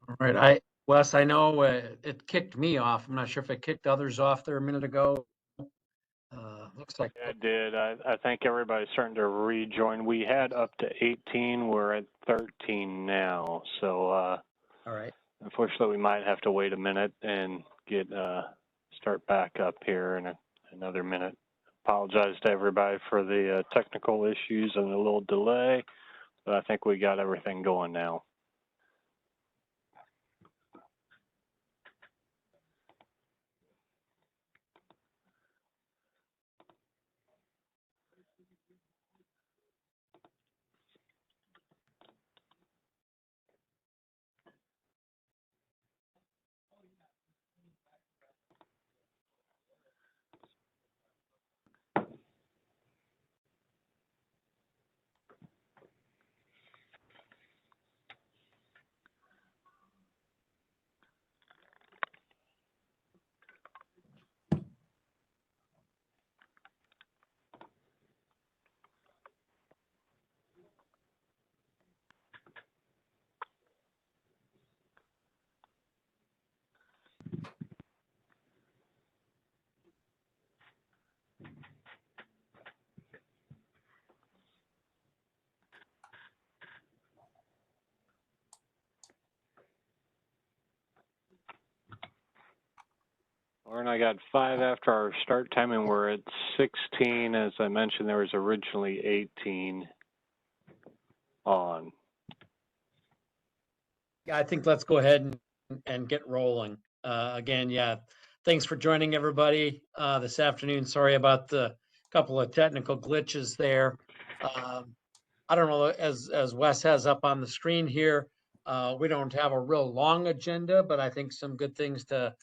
All right, Wes, I know it kicked me off. I'm not sure if it kicked others off there a minute ago. Looks like, Yeah, it did. I think everybody's starting to rejoin. We had up to 18. We're at 13 now. So all right. unfortunately, we might have to wait a minute and get start back up here in another minute. Apologize to everybody for the technical issues and a little delay, but I think we got everything going now. Lauren, I got 5 after our start time, and we're at 16. As I mentioned, there was originally 18 on. Yeah, I think let's go ahead and get rolling. Again, yeah, thanks for joining everybody this afternoon. Sorry about the couple of technical glitches there. I don't know, as Wes has up on the screen here, we don't have a real long agenda, but I think some good things to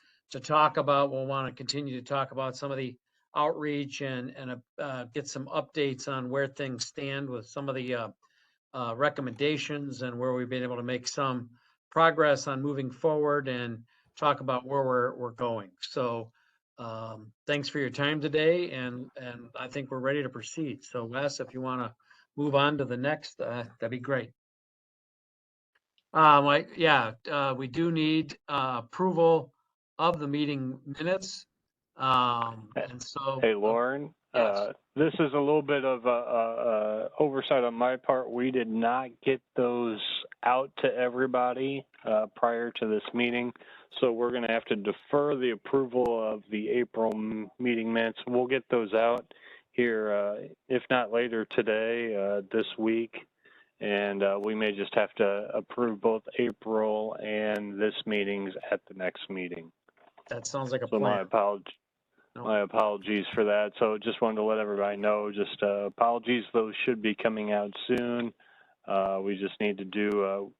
talk about. We'll want to continue to talk about some of the outreach and get some updates on where things stand with some of the recommendations and where we've been able to make some progress on moving forward and talk about where we're going. So thanks for your time today, and I think we're ready to proceed. So Wes, if you want to move on to the next, that'd be great. We do need approval of the meeting minutes. And so, Hey, Lauren, yes. this is a little bit of oversight on my part. We did not get those out to everybody prior to this meeting, so we're going to have to defer the approval of the April meeting minutes. We'll get those out here, if not later today, this week, and we may just have to approve both April and this meetings at the next meeting. That sounds like a So plan. my apologies for that. So just wanted to let everybody know, just apologies, those should be coming out soon. We just need to do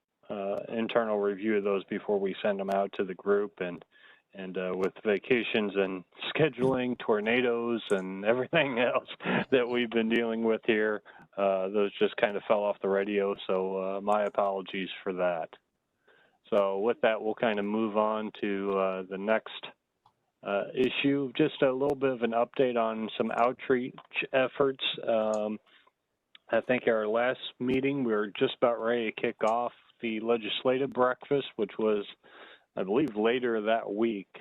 internal review of those before we send them out to the group, and with vacations and scheduling, tornadoes and everything else that we've been dealing with here, those just kind of fell off the radio. So my apologies for that. So with that, we'll kind of move on to the next issue. Just a little bit of an update on some outreach efforts. I think our last meeting, we were just about ready to kick off the legislative breakfast, which was, I believe, later that week.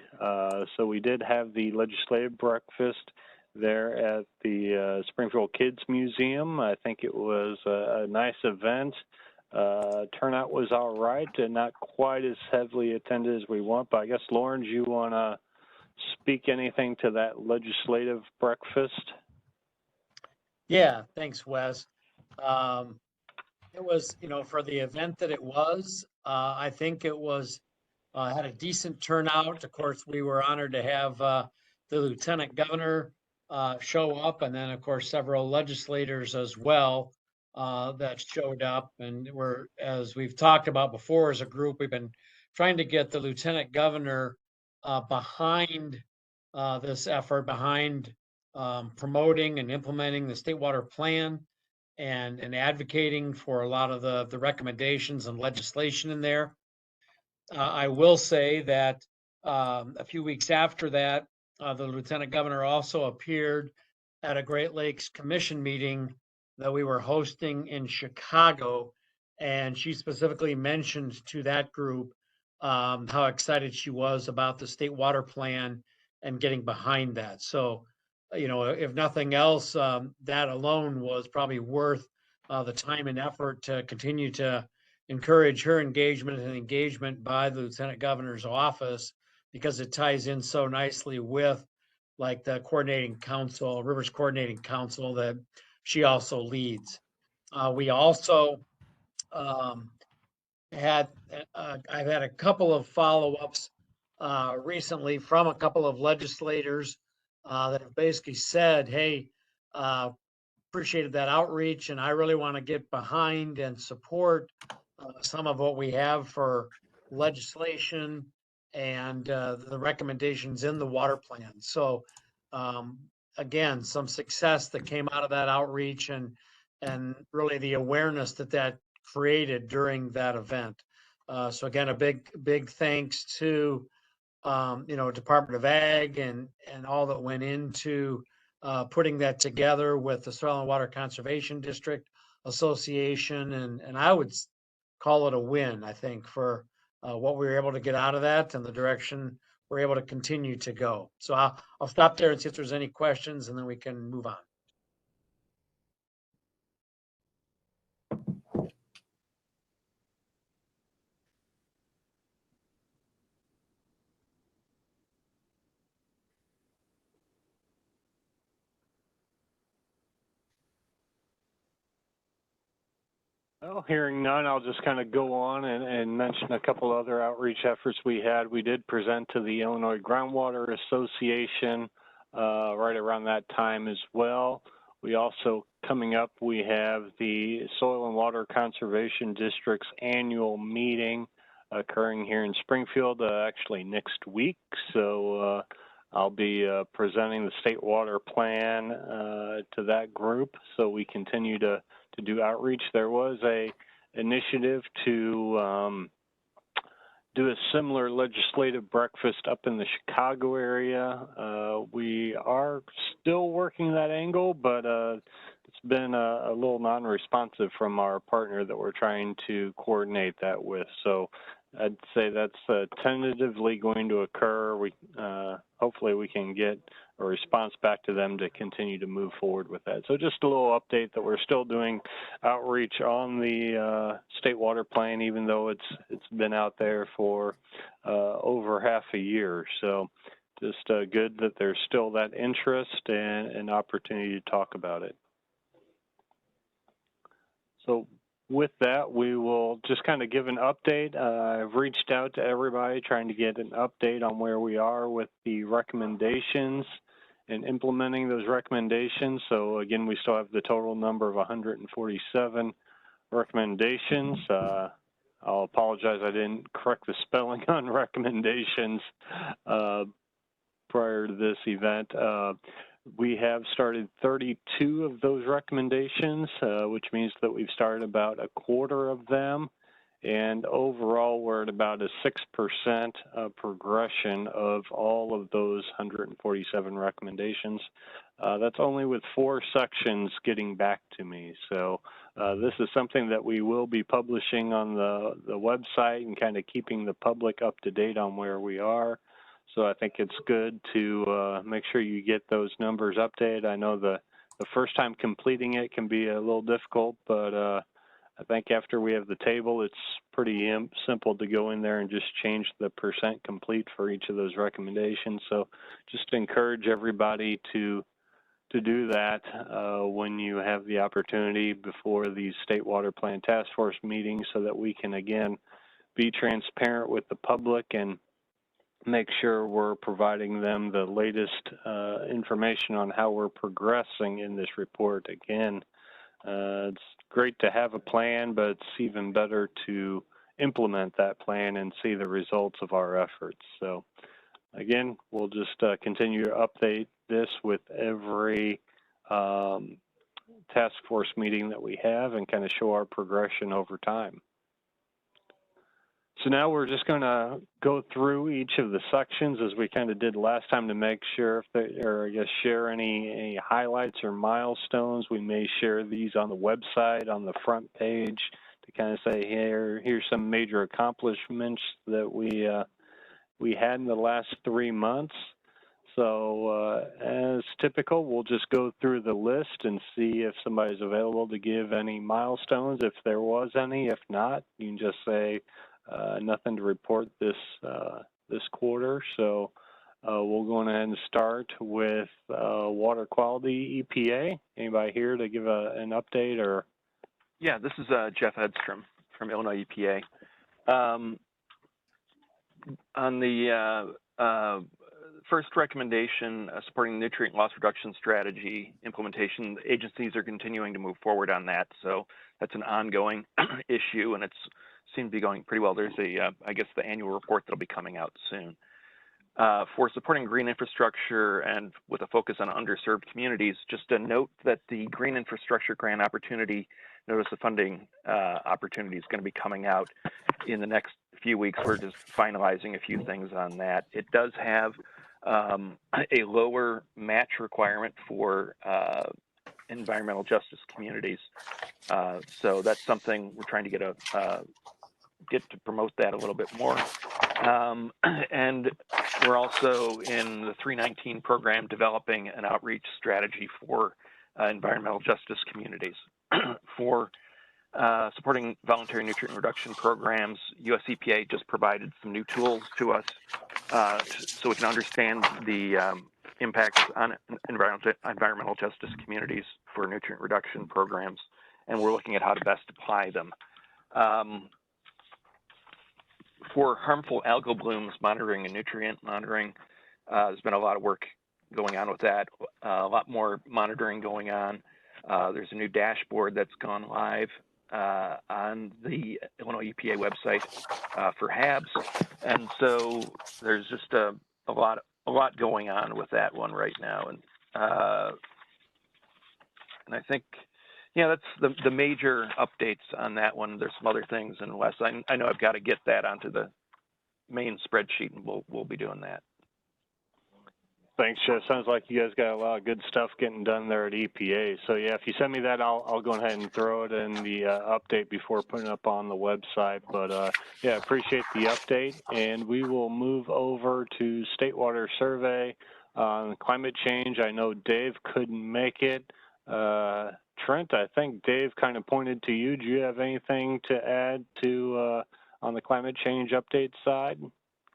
So we did have the legislative breakfast there at the Springfield Kids Museum. I think it was a nice event. Turnout was all right and not quite as heavily attended as we want, but I guess, Lauren, you want to speak anything to that legislative breakfast? Yeah, thanks, Wes. It was, for the event that it was, I think it was had a decent turnout. Of course, we were honored to have the lieutenant governor show up, and then, of course, several legislators as well that showed up. And as we've talked about before as a group, we've been trying to get the lieutenant governor behind this effort, behind promoting and implementing the state water plan and advocating for a lot of the recommendations and legislation in there. I will say that a few weeks after that, the lieutenant governor also appeared at a Great Lakes Commission meeting that we were hosting in Chicago. And she specifically mentioned to that group how excited she was about the state water plan and getting behind that. So, if nothing else, that alone was probably worth the time and effort to continue to encourage her engagement by the Lieutenant Governor's office, because it ties in so nicely with like the coordinating council, Rivers Coordinating Council that she also leads. We also um, I've had a couple of follow-ups recently from a couple of legislators that have basically said, hey, appreciated that outreach, and I really want to get behind and support some of what we have for legislation and the recommendations in the water plan. So, um, again, some success that came out of that outreach, and really the awareness that created during that event. So again, a big thanks to Department of Ag and all that went into putting that together with the Sterling Water Conservation District Association, and I would call it a win, I think, for what we were able to get out of that and the direction we're able to continue to go. So I'll stop there and see if there's any questions, and then we can move on. Well, hearing none, I'll just kind of go on and mention a couple other outreach efforts we had. We did present to the Illinois Groundwater Association right around that time as well. We also, coming up, we have the Soil and Water Conservation District's annual meeting occurring here in Springfield actually next week. So I'll be presenting the state water plan to that group, so we continue to do outreach. There was a initiative to do a similar legislative breakfast up in the Chicago area. We are still working that angle, but it's been a little non-responsive from our partner that we're trying to coordinate that with. So I'd say that's tentatively going to occur. We hopefully we can get a response back to them to continue to move forward with that. So just a little update that we're still doing outreach on the state water plan, even though it's been out there for over half a year. So just good that there's still that interest and an opportunity to talk about it. So with that, we will just kind of give an update. I've reached out to everybody trying to get an update on where we are with the recommendations and implementing those recommendations. So again, we still have the total number of 147 recommendations. I'll apologize, I didn't correct the spelling on recommendations prior to this event. We have started 32 of those recommendations, which means that we've started about a quarter of them. And overall, we're at about a 6% progression of all of those 147 recommendations. That's only with 4 sections getting back to me. So this is something that we will be publishing on the website and kind of keeping the public up to date on where we are. So I think it's good to make sure you get those numbers updated. I know the first time completing it can be a little difficult, but I think after we have the table, it's pretty simple to go in there and just change the % complete for each of those recommendations. So just to encourage everybody to do that when you have the opportunity before these state water plan task force meetings, so that we can, again, be transparent with the public and make sure we're providing them the latest information on how we're progressing in this report. Again, it's great to have a plan, but it's even better to implement that plan and see the results of our efforts. So again, we'll just continue to update this with every task force meeting that we have and kind of show our progression over time. So now we're just going to go through each of the sections as we kind of did last time to make sure if they, or I guess share any highlights or milestones. We may share these on the website on the front page to to kind of say, here's some major accomplishments that we had in the last 3 months. So as typical, we'll just go through the list and see if somebody's available to give any milestones, if there was any. If not, you can just say nothing to report this quarter. So we'll go ahead and start with water quality EPA. Anybody here to give an update? Or? Yeah, this is Jeff Edstrom from Illinois EPA. On the first recommendation supporting nutrient loss reduction strategy implementation, the agencies are continuing to move forward on that. So that's an ongoing issue, and it seems to be going pretty well. There's I guess the annual report that'll be coming out soon. For supporting green infrastructure and with a focus on underserved communities, just a note that the Green Infrastructure Grant Opportunity Notice of Funding opportunity is going to be coming out in the next few weeks. We're just finalizing a few things on that. It does have a lower match requirement for environmental justice communities. So that's something we're trying to get to promote that a little bit more. And we're also in the 319 program developing an outreach strategy for environmental justice communities. For supporting voluntary nutrient reduction programs, US EPA just provided some new tools to us so we can understand the impacts on environmental justice communities for nutrient reduction programs, and we're looking at how to best apply them. For harmful algal blooms monitoring and nutrient monitoring, there's been a lot of work going on with that, a lot more monitoring going on. There's a new dashboard that's gone live on the Illinois EPA website for HABs, and so there's just a lot going on with that one right now, and I think, yeah, that's the major updates on that one. There's some other things, and Wes, I know I've got to get that onto the main spreadsheet, and we'll be doing that. Thanks, Jeff. Sounds like you guys got a lot of good stuff getting done there at EPA. So yeah, if you send me that, I'll go ahead and throw it in the update before putting it up on the website. But yeah, appreciate the update, and we will move over to State Water Survey on climate change. I know Dave couldn't make it. Trent, I think Dave kind of pointed to you. Do you have anything to add to on the climate change update side?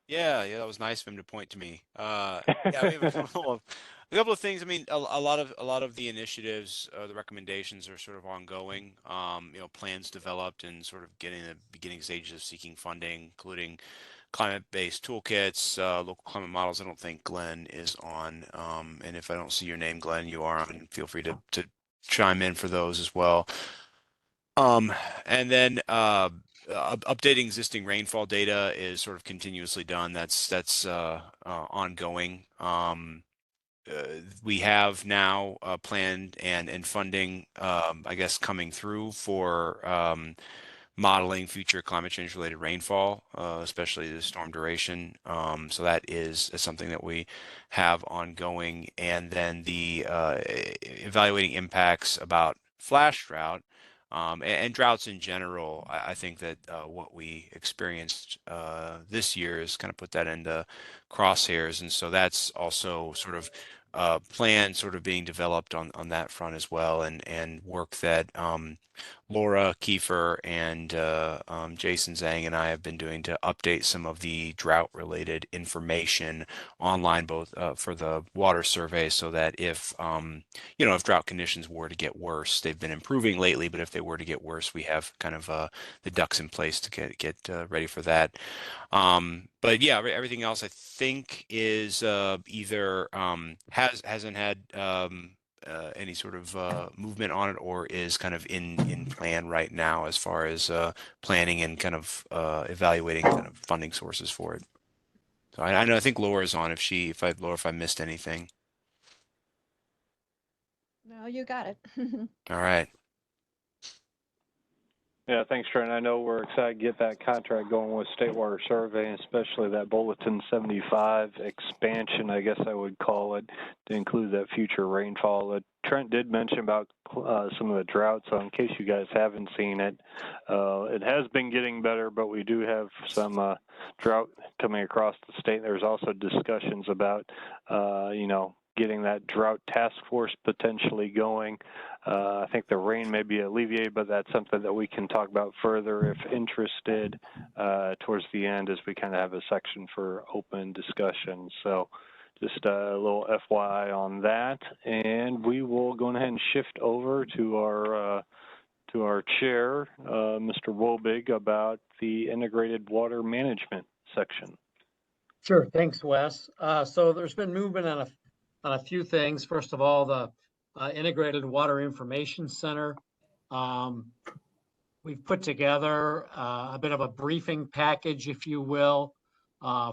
Yeah, that was nice of him to point to me. Yeah, we have a couple of things. I mean, a lot of the initiatives, the recommendations are sort of ongoing. Plans developed and sort of getting the beginning stages of seeking funding, including climate-based toolkits, local climate models. I don't think Glenn is on, and if I don't see your name, Glenn, you are on. Feel free to chime in for those as well. And then updating existing rainfall data is sort of continuously done. That's ongoing. We have now planned and funding, I guess, coming through for modeling future climate change related rainfall, especially the storm duration. So that is something that we have ongoing. And then the evaluating impacts about flash drought and droughts in general. I think that what we experienced this year is kind of put that into crosshairs. And so that's also sort of plan sort of being developed on that front as well, and work that Laura Kiefer and Jason Zhang and I have been doing to update some of the drought related information online, both for the water survey, so that if if drought conditions were to get worse, they've been improving lately, but if they were to get worse, we have kind of the ducks in place to get ready for that. But yeah, everything else I think is either hasn't had any sort of movement on it, or is kind of in plan right now as far as planning and kind of evaluating kind of funding sources for it. So I think Laura's on. Laura, if I missed anything. No, you got it. All right. Yeah, thanks, Trent. I know we're excited to get that contract going with State Water Survey, and especially that Bulletin 75 expansion, I guess I would call it, to include that future rainfall. Trent did mention about some of the drought, so in case you guys haven't seen it, it has been getting better, but we do have some drought coming across the state. There's also discussions about, getting that drought task force potentially going. I think the rain may be alleviated, but that's something that we can talk about further if interested towards the end, as we kind of have a section for open discussion. So just a little FYI on that. And we will go ahead and shift over to our chair, Mr. Wobig, about the integrated water management section. Sure. Thanks, Wes. So there's been movement on a few things. First of all, the Integrated Water Information Center. We've put together a bit of a briefing package, if you will,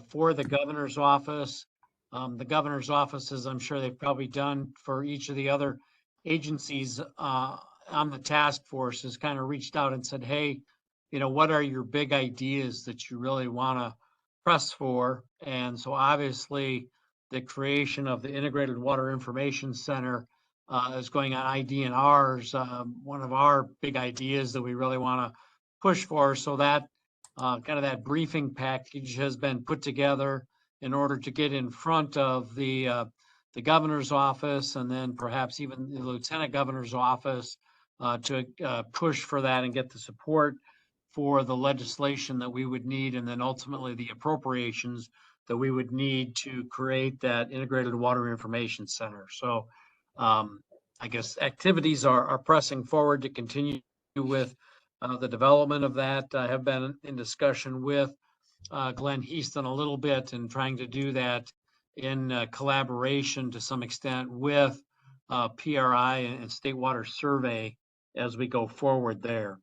for the governor's office. The governor's office, as I'm sure they've probably done for each of the other agencies on the task force, has kind of reached out and said, hey, what are your big ideas that you really want to press for? And so obviously the creation of the Integrated Water Information Center is going on IDNR's, one of our big ideas that we really want to push for. So that kind of that briefing package has been put together in order to get in front of the governor's office, and then perhaps even the lieutenant governor's office to push for that and get the support for the legislation that we would need, and then ultimately the appropriations that we would need to create that Integrated Water Information Center. So I guess activities are pressing forward to continue with the development of that. I have been in discussion with Glenn Heaston a little bit and trying to do that in collaboration to some extent with PRI and State Water Survey as we go forward there.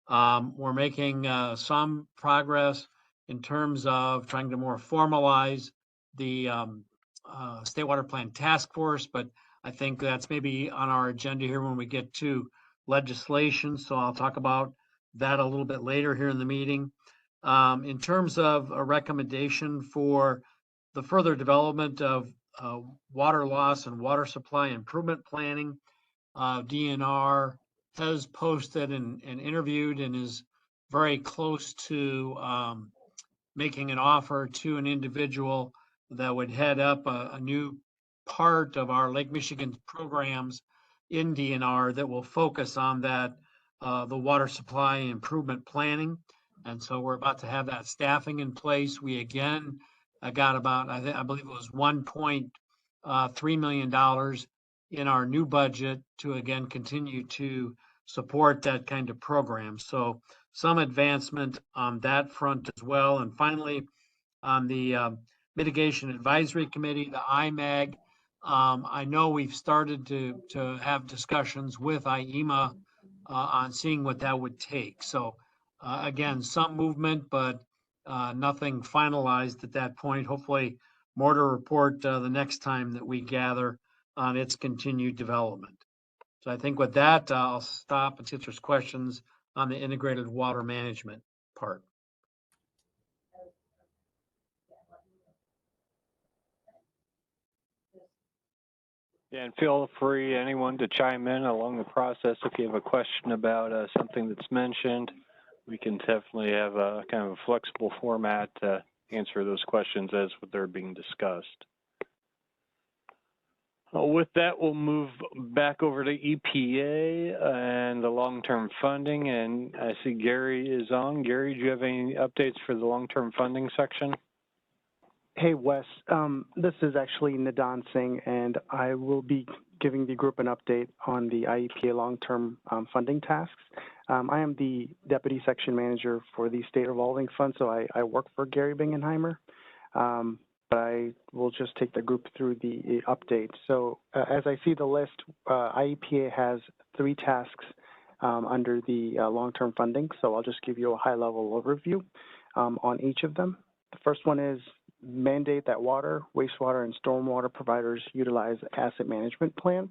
We're making some progress in terms of trying to more formalize the State Water Plan Task Force, but I think that's maybe on our agenda here when we get to legislation. So I'll talk about that a little bit later here in the meeting. In terms of a recommendation for the further development of water loss and water supply improvement planning, DNR has posted and interviewed and is very close to making an offer to an individual that would head up a new part of our Lake Michigan programs in DNR that will focus on that, the water supply improvement planning. And so we're about to have that staffing in place. We again got about, I believe it was $1.3 million in our new budget to again continue to support that kind of program. So some advancement on that front as well. And finally, on the Mitigation Advisory Committee, the IMAG, I know we've started to have discussions with IEMA on seeing what that would take. So again, some movement, but nothing finalized at that point. Hopefully more to report the next time that we gather on its continued development. So I think with that, I'll stop and see if there's questions on the integrated water management part. Yeah, and feel free, anyone, to chime in along the process if you have a question about something that's mentioned. We can definitely have a kind of a flexible format to answer those questions as they're being discussed. With that, we'll move back over to EPA and the long-term funding. And I see Gary is on. Gary, do you have any updates for the long-term funding section? Hey, Wes. This is actually Nadan Singh, and I will be giving the group an update on the IEPA long-term funding tasks. I am the Deputy Section Manager for the State Revolving Fund, so I work for Gary Bingenheimer. But I will just take the group through the update. So as I see the list, IEPA has 3 tasks under the long-term funding. So I'll just give you a high-level overview on each of them. The first one is mandate that water, wastewater, and stormwater providers utilize asset management plan.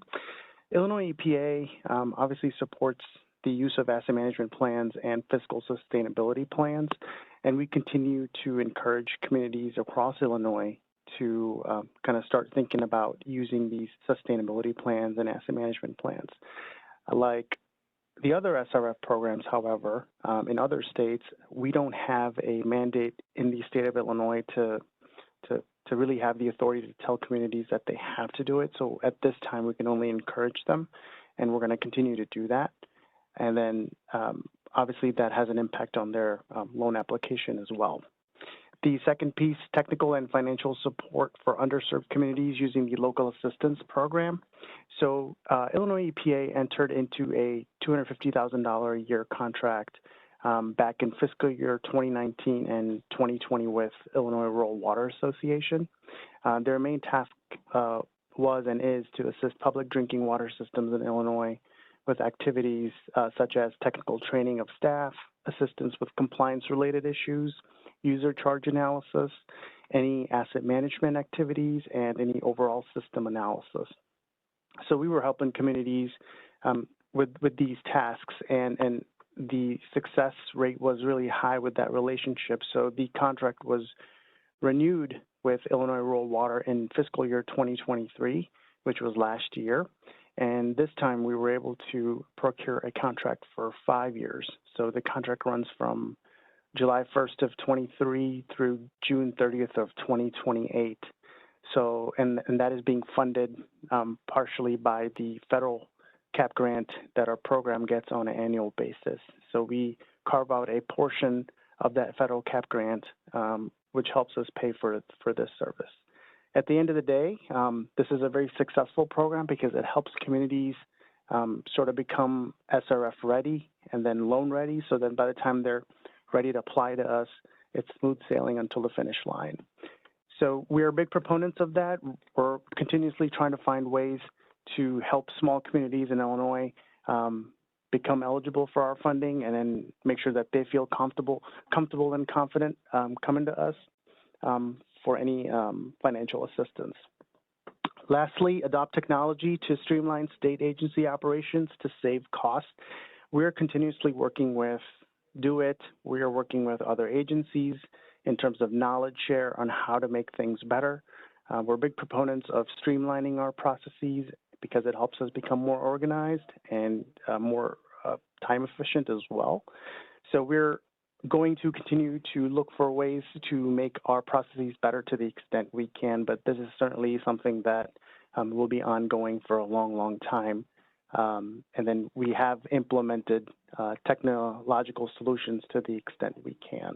Illinois EPA obviously supports the use of asset management plans and fiscal sustainability plans. And we continue to encourage communities across Illinois to kind of start thinking about using these sustainability plans and asset management plans. Like the other SRF programs, however, in other states, we don't have a mandate in the state of Illinois to really have the authority to tell communities that they have to do it. So at this time, we can only encourage them, and we're going to continue to do that. And then obviously that has an impact on their loan application as well. The second piece, technical and financial support for underserved communities using the local assistance program. So Illinois EPA entered into a $250,000 a year contract back in fiscal year 2019 and 2020 with Illinois Rural Water Association. Their main task was and is to assist public drinking water systems in Illinois with activities such as technical training of staff, assistance with compliance-related issues, user charge analysis, any asset management activities, and any overall system analysis. So we were helping communities with these tasks, and the success rate was really high with that relationship. So the contract was renewed with Illinois Rural Water in fiscal year 2023, which was last year. And this time we were able to procure a contract for 5 years. So the contract runs from July 1st of 23 through June 30th of 2028. So, and that is being funded partially by the federal CAP grant that our program gets on an annual basis. So we carve out a portion of that federal CAP grant, which helps us pay for this service. At the end of the day, this is a very successful program because it helps communities sort of become SRF ready and then loan ready. So then by the time they're ready to apply to us, it's smooth sailing until the finish line. So we are big proponents of that. We're continuously trying to find ways to help small communities in Illinois become eligible for our funding, and then make sure that they feel comfortable and confident coming to us for any financial assistance. Lastly, adopt technology to streamline state agency operations to save costs. We're continuously working with DoIT. We are working with other agencies in terms of knowledge share on how to make things better. We're big proponents of streamlining our processes because it helps us become more organized and more time efficient as well. So we're going to continue to look for ways to make our processes better to the extent we can, but this is certainly something that will be ongoing for a long, long time. And then we have implemented technological solutions to the extent we can.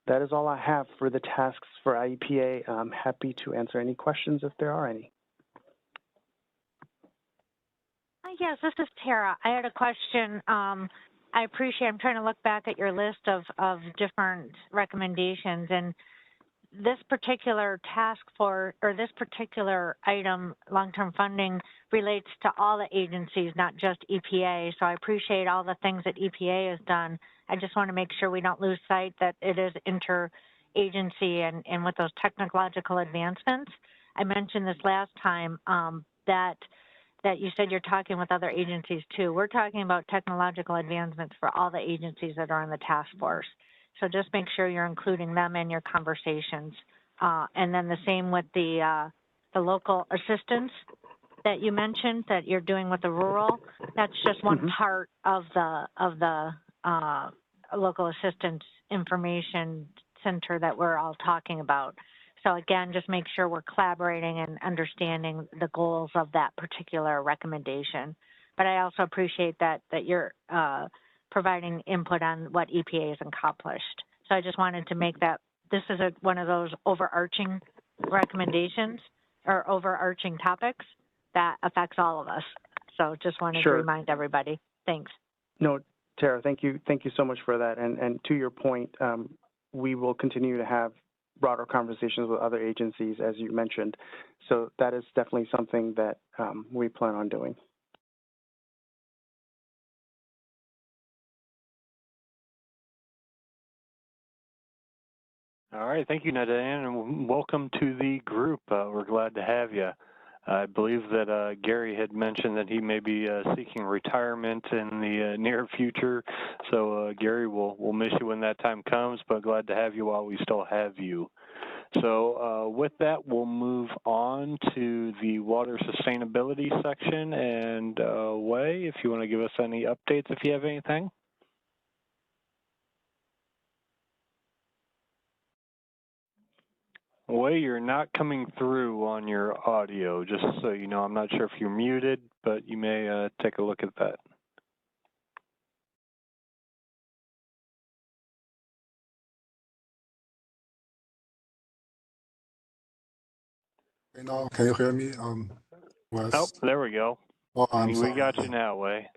That is all I have for the tasks for IEPA. I'm happy to answer any questions if there are any. Yes, this is Tara. I had a question. I appreciate, I'm trying to look back at your list of different recommendations, and this particular task force, or this particular item, long-term funding, relates to all the agencies, not just EPA. So I appreciate all the things that EPA has done. I just want to make sure we don't lose sight that it is interagency and with those technological advancements. I mentioned this last time that you said you're talking with other agencies too. We're talking about technological advancements for all the agencies that are in the task force. So just make sure you're including them in your conversations. And then the same with the local assistance that you mentioned that you're doing with the rural. That's just one part of the local assistance information center that we're all talking about. So again, just make sure we're collaborating and understanding the goals of that particular recommendation. But I also appreciate that you're providing input on what EPA has accomplished. So I just wanted to make that, this is one of those overarching recommendations or overarching topics that affects all of us. So just wanted to remind everybody. Thanks. No, Tara, thank you. Thank you so much for that. And to your point, we will continue to have broader conversations with other agencies, as you mentioned. So that is definitely something that we plan on doing. All right, thank you, Nadan, and welcome to the group. We're glad to have you. I believe that Gary had mentioned that he may be seeking retirement in the near future. So Gary, we'll miss you when that time comes, but glad to have you while we still have you. So with that, we'll move on to the water sustainability section. And Wei, if you want to give us any updates, if you have anything. Wei, you're not coming through on your audio, just so you know. I'm not sure if you're muted, but you may take a look at that. You know, can you hear me? Wes? Oh, there we go. Oh, I'm We sorry. got you now, Wei.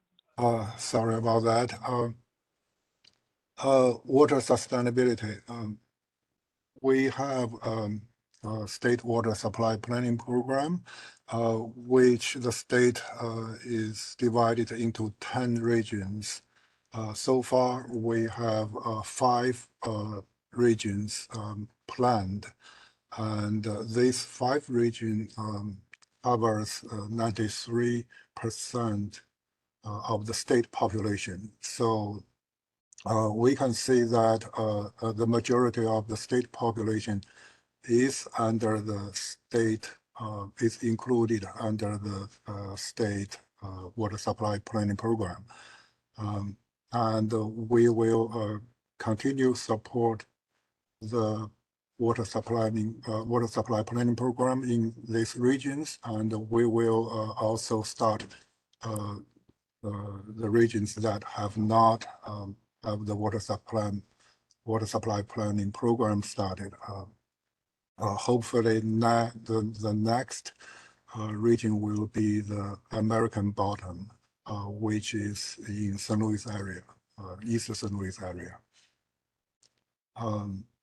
Sorry about that. Water sustainability. We have a state water supply planning program, which the state is divided into 10 regions. So far, we have 5 regions planned, and these 5 regions covers 93% of the state population. So we can see that the majority of the state population is under the state, is included under the state water supply planning program. And we will continue support the water supply planning program in these regions, and we will also start the regions that have not have the water supply planning program started. Hopefully, the next region will be the American Bottom, which is in St. Louis area, East St. Louis area.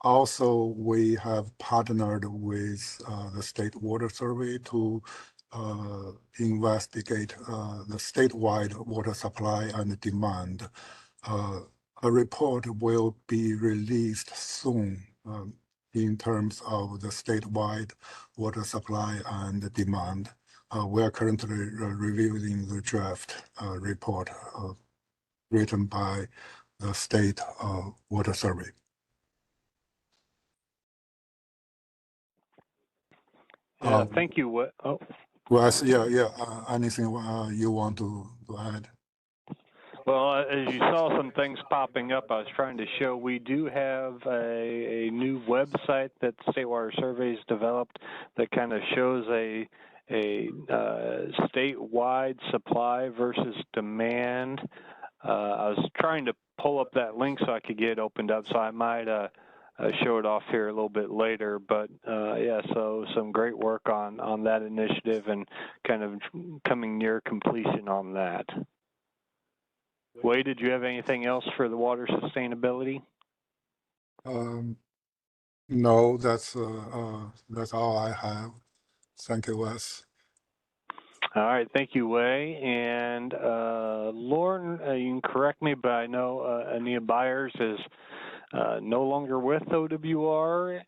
Also, we have partnered with the State Water Survey to investigate the statewide water supply and demand. A report will be released soon in terms of the statewide water supply and demand. We are currently reviewing the draft report written by the State Water Survey. Thank you. Oh. Wes, anything you want to add? Well, as you saw some things popping up, I was trying to show we do have a new website that State Water Surveys developed that kind of shows a statewide supply versus demand. I was trying to pull up that link so I could get it opened up, so I might show it off here a little bit later. But yeah, so some great work on that initiative and kind of coming near completion on that. Wei, did you have anything else for the water sustainability? No, that's all I have. Thank you, Wes. All right, thank you, Wei. And Lauren, you can correct me, but I know Ania Byers is no longer with OWR,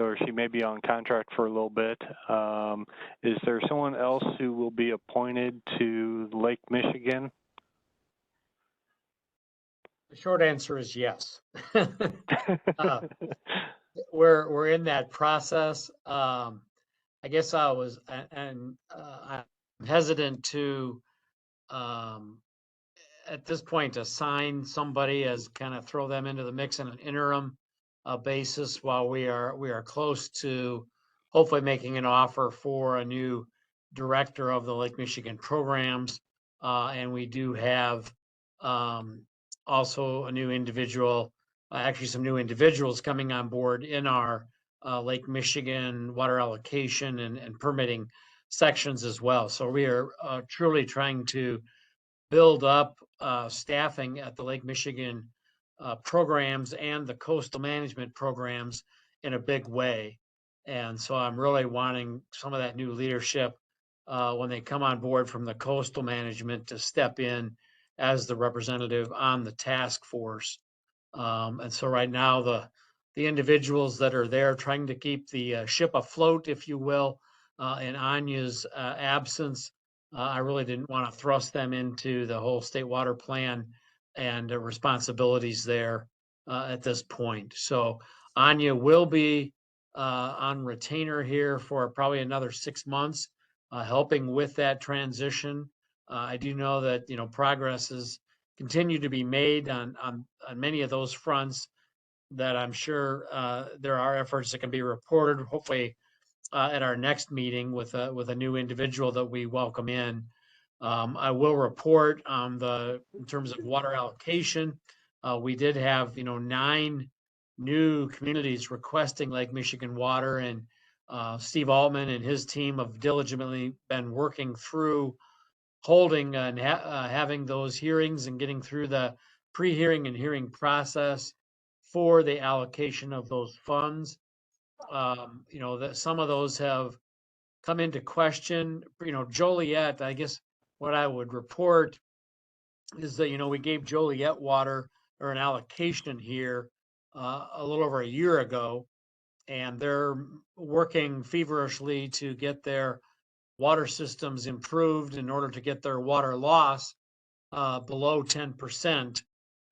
or she may be on contract for a little bit. Is there someone else who will be appointed to Lake Michigan? The short answer is yes. We're in that process. I guess I'm hesitant to at this point assign somebody as kind of throw them into the mix on an interim basis while we are close to hopefully making an offer for a new director of the Lake Michigan programs, and we do have also a new individual, actually some new individuals coming on board in our Lake Michigan water allocation and permitting sections as well. So we are truly trying to build up staffing at the Lake Michigan programs and the coastal management programs in a big way. And so I'm really wanting some of that new leadership when they come on board from the coastal management to step in as the representative on the task force. And so right now, the individuals that are there trying to keep the ship afloat, if you will, in Anya's absence, I really didn't want to thrust them into the whole state water plan and responsibilities there at this point. So Anya will be on retainer here for probably another 6 months, helping with that transition. I do know that, you know, progress is continue to be made on many of those fronts that I'm sure there are efforts that can be reported, hopefully at our next meeting with a new individual that we welcome in. I will report on in terms of water allocation. We did have, you know, 9 new communities requesting Lake Michigan water, and Steve Altman and his team have diligently been working through holding and having those hearings and getting through the pre-hearing and hearing process for the allocation of those funds. You know, that some of those have come into question. You know, Joliet, I guess what I would report is that, you know, we gave Joliet water or an allocation here a little over a year ago, and they're working feverishly to get their water systems improved in order to get their water loss below 10%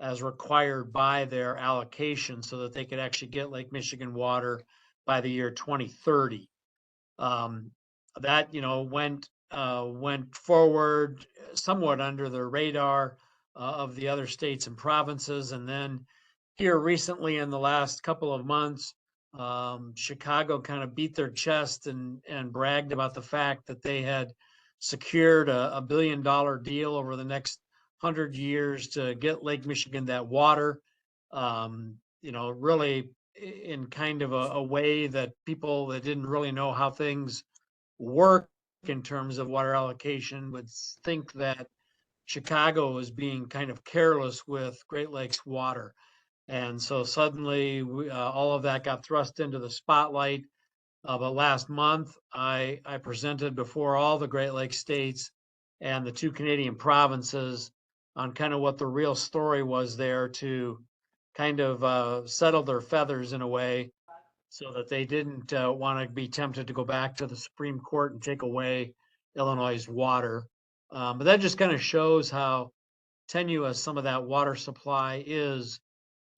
as required by their allocation so that they could actually get Lake Michigan water by the year 2030. That, you know, went forward somewhat under the radar of the other states and provinces. And then here recently in the last couple of months, Chicago kind of beat their chest and bragged about the fact that they had secured a $1 billion deal over the next 100 years to get Lake Michigan that water. You know, really in kind of a way that people that didn't really know how things work in terms of water allocation would think that Chicago was being kind of careless with Great Lakes water. And so suddenly all of that got thrust into the spotlight. But last month, I presented before all the Great Lakes states and the 2 Canadian provinces on kind of what the real story was there to kind of settle their feathers in a way so that they didn't want to be tempted to go back to the Supreme Court and take away Illinois' water. But that just kind of shows how tenuous some of that water supply is,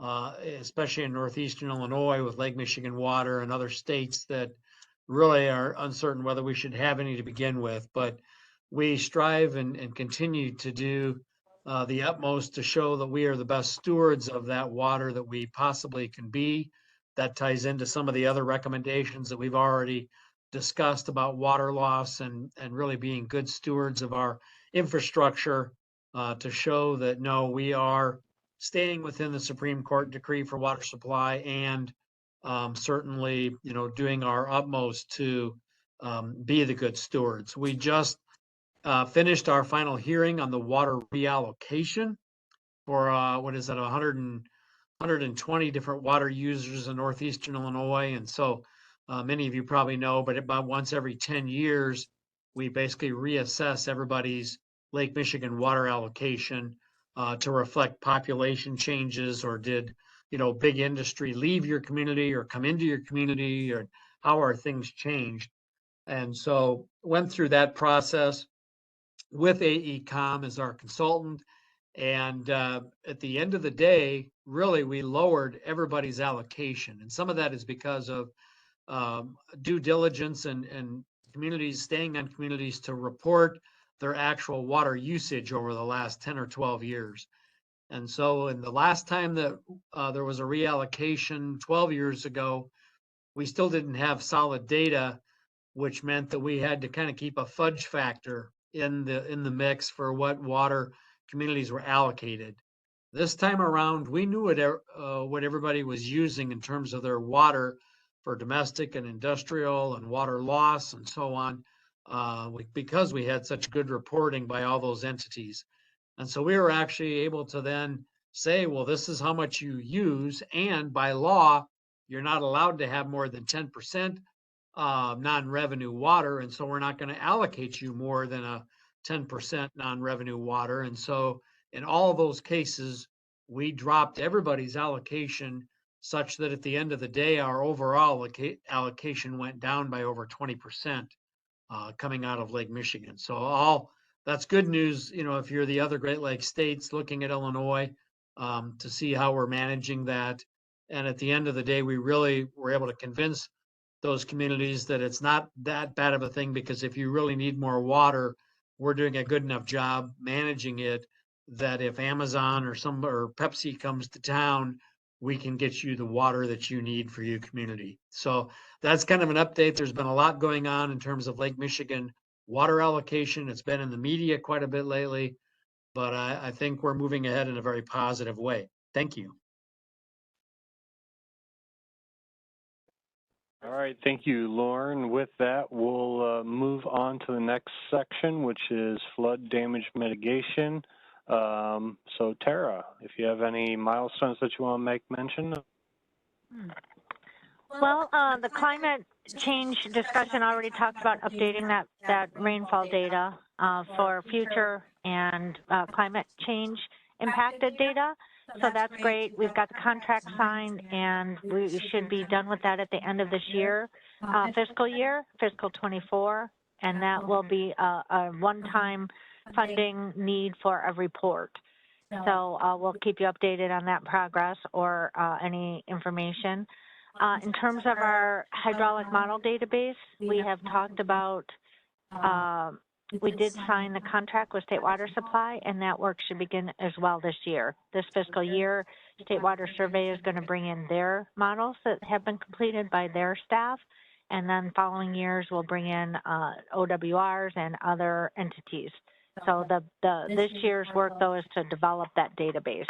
especially in northeastern Illinois with Lake Michigan water and other states that really are uncertain whether we should have any to begin with. But we strive and continue to do the utmost to show that we are the best stewards of that water that we possibly can be. That ties into some of the other recommendations that we've already discussed about water loss and really being good stewards of our infrastructure to show that no, we are staying within the Supreme Court decree for water supply and certainly, you know, doing our utmost to be the good stewards. We just finished our final hearing on the water reallocation for what is it, 120 different water users in northeastern Illinois. And so many of you probably know, but about once every 10 years, we basically reassess everybody's Lake Michigan water allocation to reflect population changes, or did, you know, big industry leave your community or come into your community, or how are things changed? And so went through that process with AECom as our consultant. And at the end of the day, really, we lowered everybody's allocation. And some of that is because of due diligence and communities staying on communities to report their actual water usage over the last 10 or 12 years. And so in the last time that there was a reallocation 12 years ago, we still didn't have solid data, which meant that we had to kind of keep a fudge factor in the mix for what water communities were allocated. This time around, we knew what everybody was using in terms of their water for domestic and industrial and water loss and so on, because we had such good reporting by all those entities. And so we were actually able to then say, well, this is how much you use. And by law, you're not allowed to have more than 10% non-revenue water. And so we're not going to allocate you more than a 10% non-revenue water. And so in all of those cases, we dropped everybody's allocation such that at the end of the day, our overall allocation went down by over 20%. coming out of Lake Michigan. So that's good news, if you're the other Great Lakes states looking at Illinois, to see how we're managing that. And at the end of the day, we really were able to convince those communities that it's not that bad of a thing, because if you really need more water, we're doing a good enough job managing it that if Amazon or Pepsi comes to town, we can get you the water that you need for your community. So that's kind of an update. There's been a lot going on in terms of Lake Michigan water allocation. It's been in the media quite a bit lately, but I think we're moving ahead in a very positive way. Thank you. All right, thank you, Lauren. With that, we'll move on to the next section, which is flood damage mitigation. So Tara, if you have any milestones that you want to make mention. Well, the climate change discussion already talked about updating that rainfall data for future and climate change impacted data. So that's great. We've got the contract signed, and we should be done with that at the end of this year, fiscal 24, and that will be a one-time funding need for a report. So we'll keep you updated on that progress or any information. In terms of our hydraulic model database, we have talked about, we did sign the contract with State Water Supply, and that work should begin as well this year. This fiscal year, State Water Survey is going to bring in their models that have been completed by their staff, and then following years we'll bring in OWRs and other entities. So this year's work, though, is to develop that database.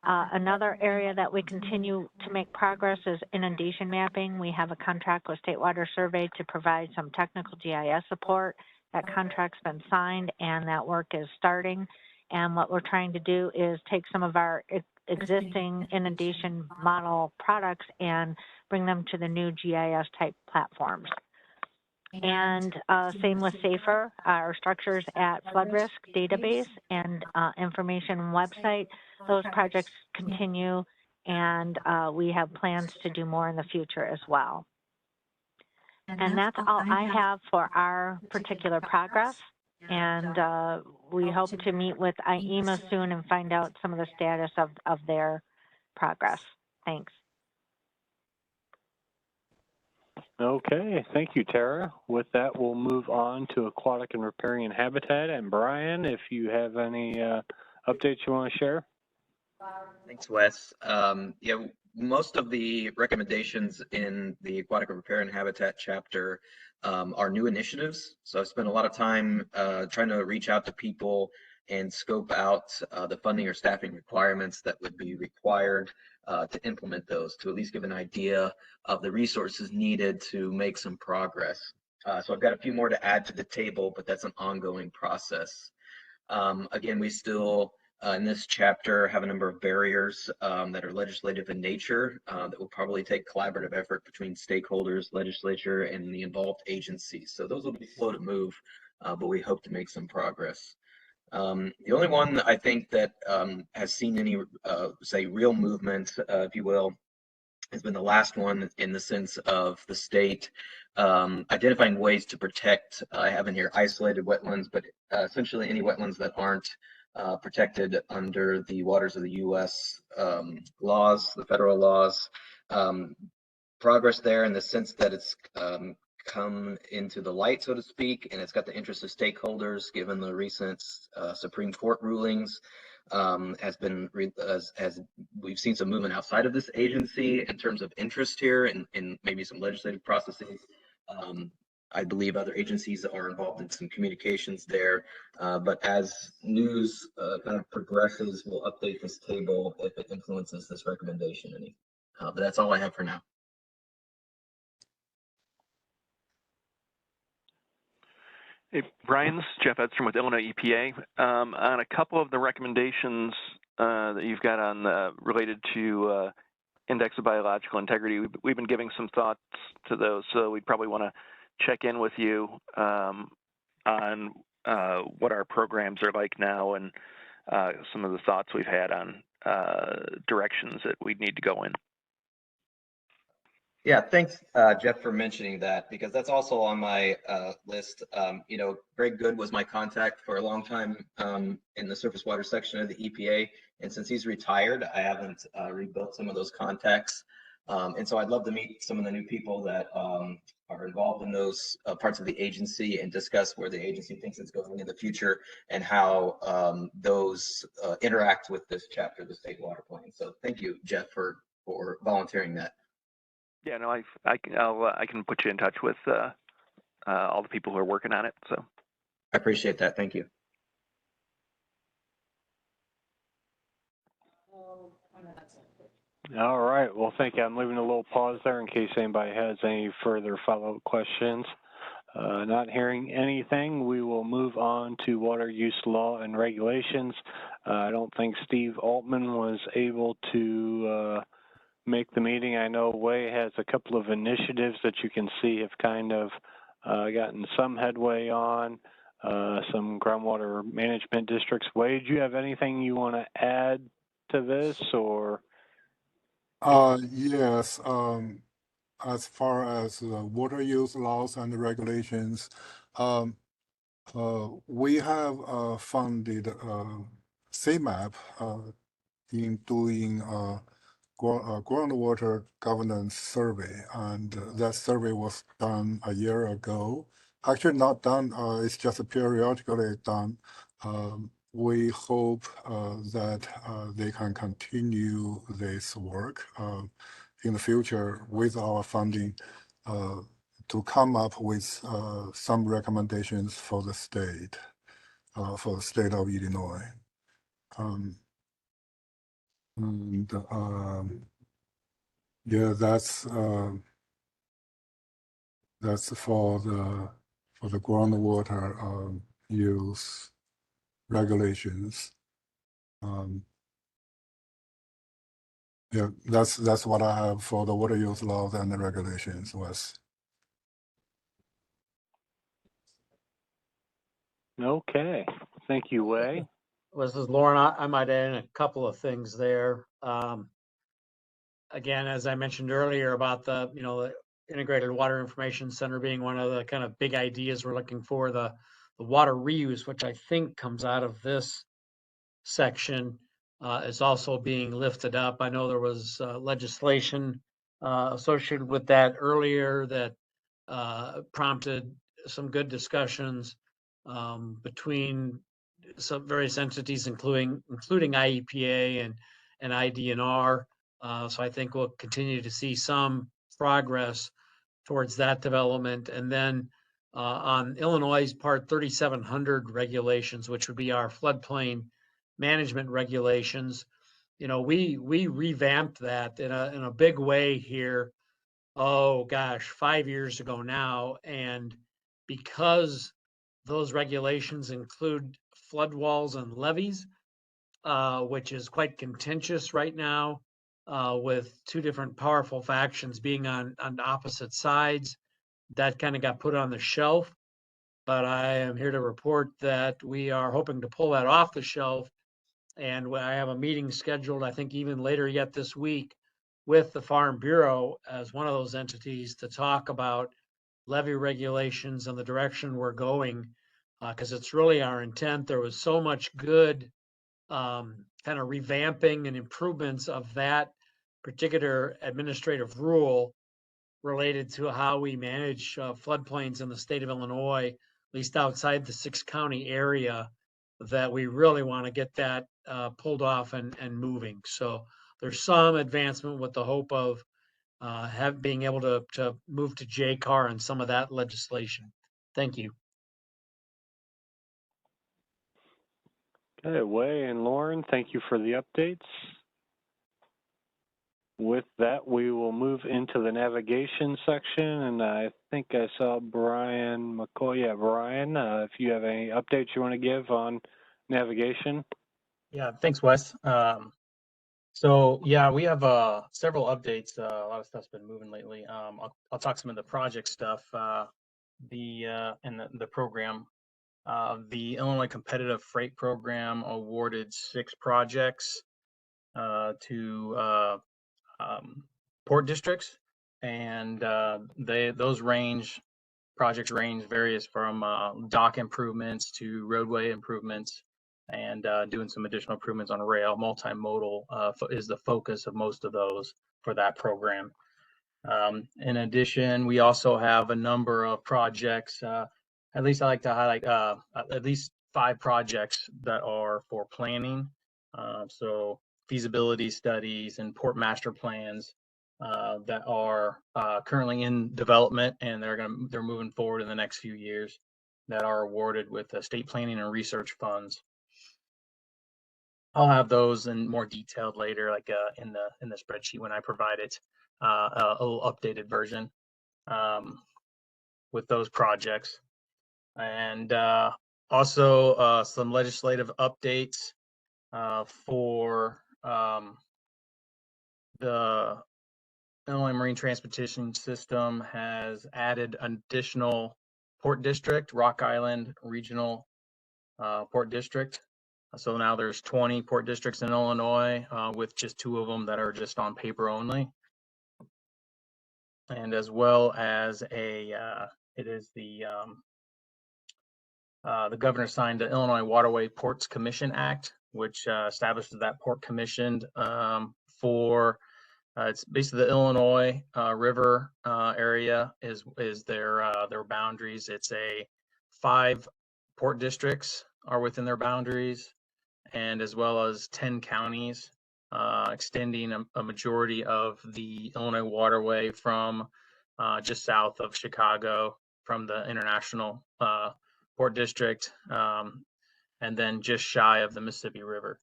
Another area that we continue to make progress is inundation mapping. We have a contract with State Water Survey to provide some technical GIS support. That contract's been signed and that work is starting. And what we're trying to do is take some of our existing inundation model products and bring them to the new GIS type platforms. And same with SAFER, our structures at flood risk database and information website. Those projects continue, and we have plans to do more in the future as well. And that's all I have for our particular progress. And we hope to meet with IEMA soon and find out some of the status of their progress. Thanks. Okay, thank you, Tara. With that, we'll move on to aquatic and riparian habitat. And Brian, if you have any updates you want to share. Thanks, Wes. Yeah, most of the recommendations in the aquatic and riparian habitat chapter are new initiatives. So I've spent a lot of time trying to reach out to people and scope out the funding or staffing requirements that would be required to implement those, to at least give an idea of the resources needed to make some progress. So I've got a few more to add to the table, but that's an ongoing process. Again, we still, in this chapter, have a number of barriers that are legislative in nature that will probably take collaborative effort between stakeholders, legislature, and the involved agencies. So those will be slow to move, but we hope to make some progress. The only one I think that has seen any, say, real movement, if you will, has been the last one, in the sense of the state identifying ways to protect, I have in here isolated wetlands, but essentially any wetlands that aren't protected under the waters of the U.S. Laws, the federal laws. Progress there in the sense that it's come into the light, so to speak, and it's got the interest of stakeholders given the recent Supreme Court rulings. As we've seen some movement outside of this agency in terms of interest here and maybe some legislative processes. I believe other agencies are involved in some communications there, but as news kind of progresses, we'll update this table if it influences this recommendation any. But that's all I have for now. Hey, Brian, this is Jeff Edstrom with Illinois EPA. On a couple of the recommendations that you've got on related to index of biological integrity, we've been giving some thoughts to those, so we'd probably want to check in with you on what our programs are like now and some of the thoughts we've had on directions that we'd need to go in. Yeah, thanks, Jeff, for mentioning that, because that's also on my list. You know, Greg Good was my contact for a long time in the surface water section of the EPA. And since he's retired, I haven't rebuilt some of those contacts. And so I'd love to meet some of the new people that are involved in those parts of the agency and discuss where the agency thinks it's going in the future and how those interact with this chapter of the state water plan. So thank you, Jeff, for volunteering that. Yeah, no, I can put you in touch with all the people who are working on it. So I appreciate that. Thank you. All right. Well, thank you. I'm leaving a little pause there in case anybody has any further follow-up questions. Not hearing anything, we will move on to water use law and regulations. I don't think Steve Altman was able to make the meeting. I know Way has a couple of initiatives that you can see have kind of gotten some headway on, some groundwater management districts. Way, do you have anything you want to add to this, or? Yes. As far as water use laws and regulations, we have funded CMAP in doing groundwater governance survey, and that survey was done a year ago. Actually, not done. It's just periodically done. We hope that they can continue this work in the future with our funding to come up with some recommendations for the state of Illinois. And yeah, that's for the groundwater use regulations. Yeah, that's what I have for the water use laws and the regulations, Wes. Okay, thank you, Way. This is Lauren. I might add in a couple of things there. Again, as I mentioned earlier about the Integrated Water Information Center being one of the kind of big ideas we're looking for, the water reuse, which I think comes out of this section, is also being lifted up. I know there was legislation associated with that earlier that prompted some good discussions between some various entities, including IEPA and IDNR. So I think we'll continue to see some progress towards that development. And then on Illinois' Part 3700 regulations, which would be our floodplain management regulations, we revamped that in a big way here. Oh gosh, 5 years ago now, and because those regulations include flood walls and levees, which is quite contentious right now, with two different powerful factions being on opposite sides. That kind of got put on the shelf, but I am here to report that we are hoping to pull that off the shelf. And I have a meeting scheduled, I think even later yet this week, with the Farm Bureau as one of those entities to talk about levee regulations and the direction we're going, because it's really our intent. There was so much good kind of revamping and improvements of that particular administrative rule related to how we manage floodplains in the state of Illinois, at least outside the 6-county area, that we really want to get that pulled off and moving. So there's some advancement with the hope of being able to move to JCAR and some of that legislation. Thank you. Okay, Way and Lauren, thank you for the updates. With that, we will move into the navigation section, and I think I saw Brian McCoy. Yeah, Brian, if you have any updates you want to give on navigation. Yeah, thanks, Wes. So yeah, we have several updates. A lot of stuff's been moving lately. I'll talk some of the project stuff. The program. The Illinois Competitive Freight Program awarded 6 projects to port districts. and those projects range various from dock improvements to roadway improvements, and doing some additional improvements on rail. Multimodal is the focus of most of those for that program. In addition, we also have a number of projects. At least I like to highlight at least 5 projects that are for planning. So feasibility studies and port master plans that are currently in development, and they're moving forward in the next few years, that are awarded with state planning and research funds. I'll have those in more detailed later, like in the spreadsheet when I provide it, a little updated version with those projects. And also some legislative updates for the Illinois Marine Transportation System has added an additional port district, Rock Island Regional Port District. So now there's 20 port districts in Illinois, with just 2 of them that are just on paper only. And as well as it is the governor signed the Illinois Waterway Ports Commission Act, which establishes that port commission for it's basically the Illinois River area is their boundaries. It's 5 port districts are within their boundaries, and as well as 10 counties, extending a majority of the Illinois waterway from just south of Chicago from the International Port District, and then just shy of the Mississippi River.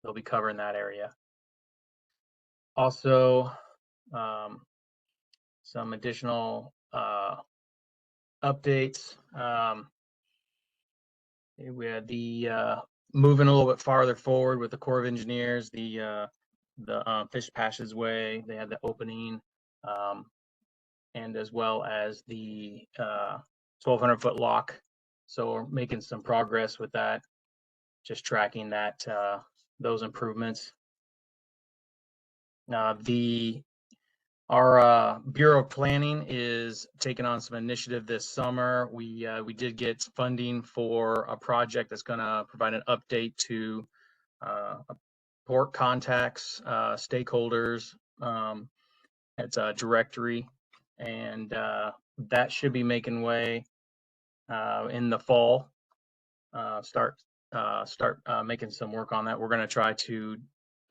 They'll be covering that area. Also, some additional updates. We had the moving a little bit farther forward with the Corps of Engineers, the Fish Passageway. They had the opening, and as well as the 1,200-foot lock. So we're making some progress with that, just tracking that those improvements. Our Bureau of Planning is taking on some initiative this summer. We did get funding for a project that's going to provide an update to port contacts, stakeholders. It's a directory, and that should be making way in the fall. Start making some work on that. We're going to try to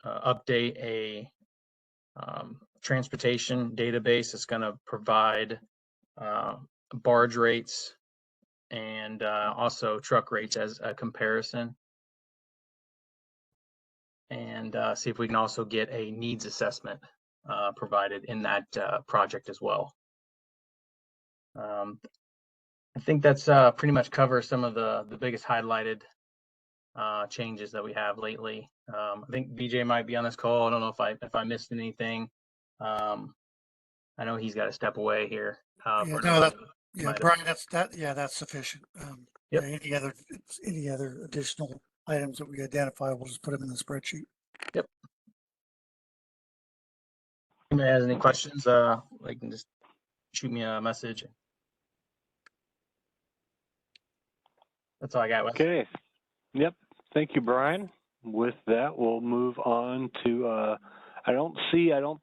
update a transportation database that's going to provide barge rates and also truck rates as a comparison, and see if we can also get a needs assessment provided in that project as well. I think that's pretty much covers some of the biggest highlighted changes that we have lately. I think BJ might be on this call. I don't know if I missed anything. I know he's got to step away here. Brian, that's sufficient. Yep. Any other additional items that we identify, we'll just put them in the spreadsheet. Yep. If anybody has any questions, they can just shoot me a message. That's all I got. Wes. Okay. Yep. Thank you, Brian. With that, we'll move on to, I don't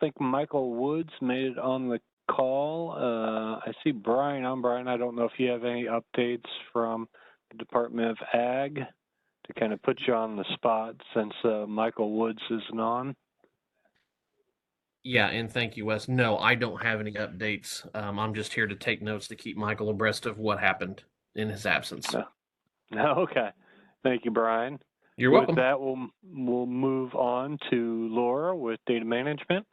think Michael Woods made it on the call. I see Brian. I don't know if you have any updates from the Department of Ag to kind of put you on the spot since Michael Woods isn't on. Yeah, and thank you, Wes. No, I don't have any updates. I'm just here to take notes to keep Michael abreast of what happened in his absence. Okay. Thank you, Brian. You're welcome. With that, we'll move on to Laura with data management.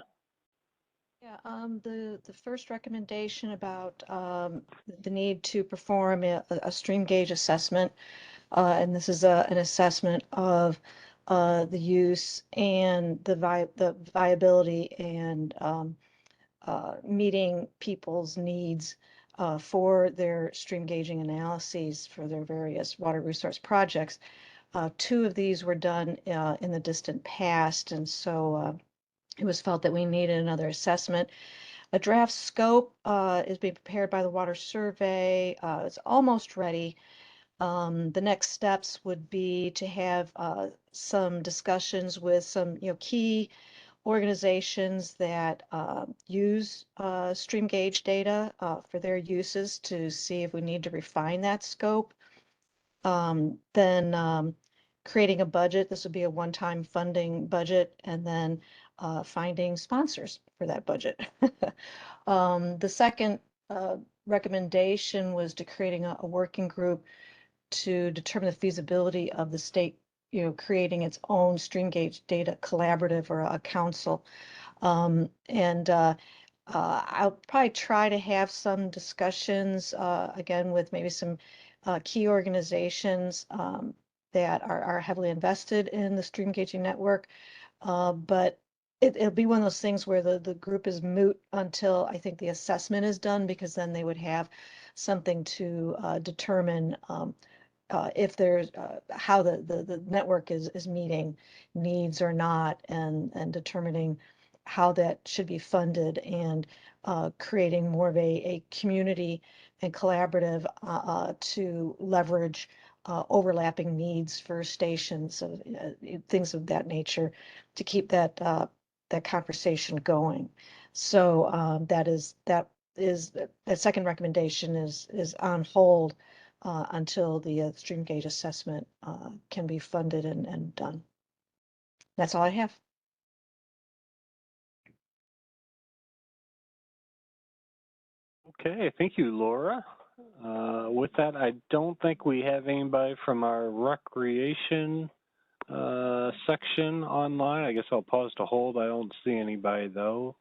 Yeah, the first recommendation about the need to perform a stream gauge assessment, and this is an assessment of the use and the viability and meeting people's needs for their stream gauging analyses for their various water resource projects. 2 of these were done in the distant past, and so it was felt that we needed another assessment. A draft scope is being prepared by the Water Survey. It's almost ready. The next steps would be to have some discussions with some, key organizations that use stream gauge data for their uses to see if we need to refine that scope. Then creating a budget. This would be a one-time funding budget, and then finding sponsors for that budget. The second recommendation was to creating a working group to determine the feasibility of the state, creating its own stream gauge data collaborative or a council. I'll probably try to have some discussions again with maybe some key organizations that are heavily invested in the stream gauging network. But it'll be one of those things where the group is moot until I think the assessment is done, because then they would have something to determine if there's how the network is meeting needs or not, and determining how that should be funded, and creating more of a community and collaborative to leverage overlapping needs for stations, things of that nature, to keep that that conversation going. So that second recommendation is on hold until the stream gauge assessment can be funded and done. That's all I have. Okay, thank you, Laura. With that, I don't think we have anybody from our recreation section online. I guess I'll pause to hold. I don't see anybody though.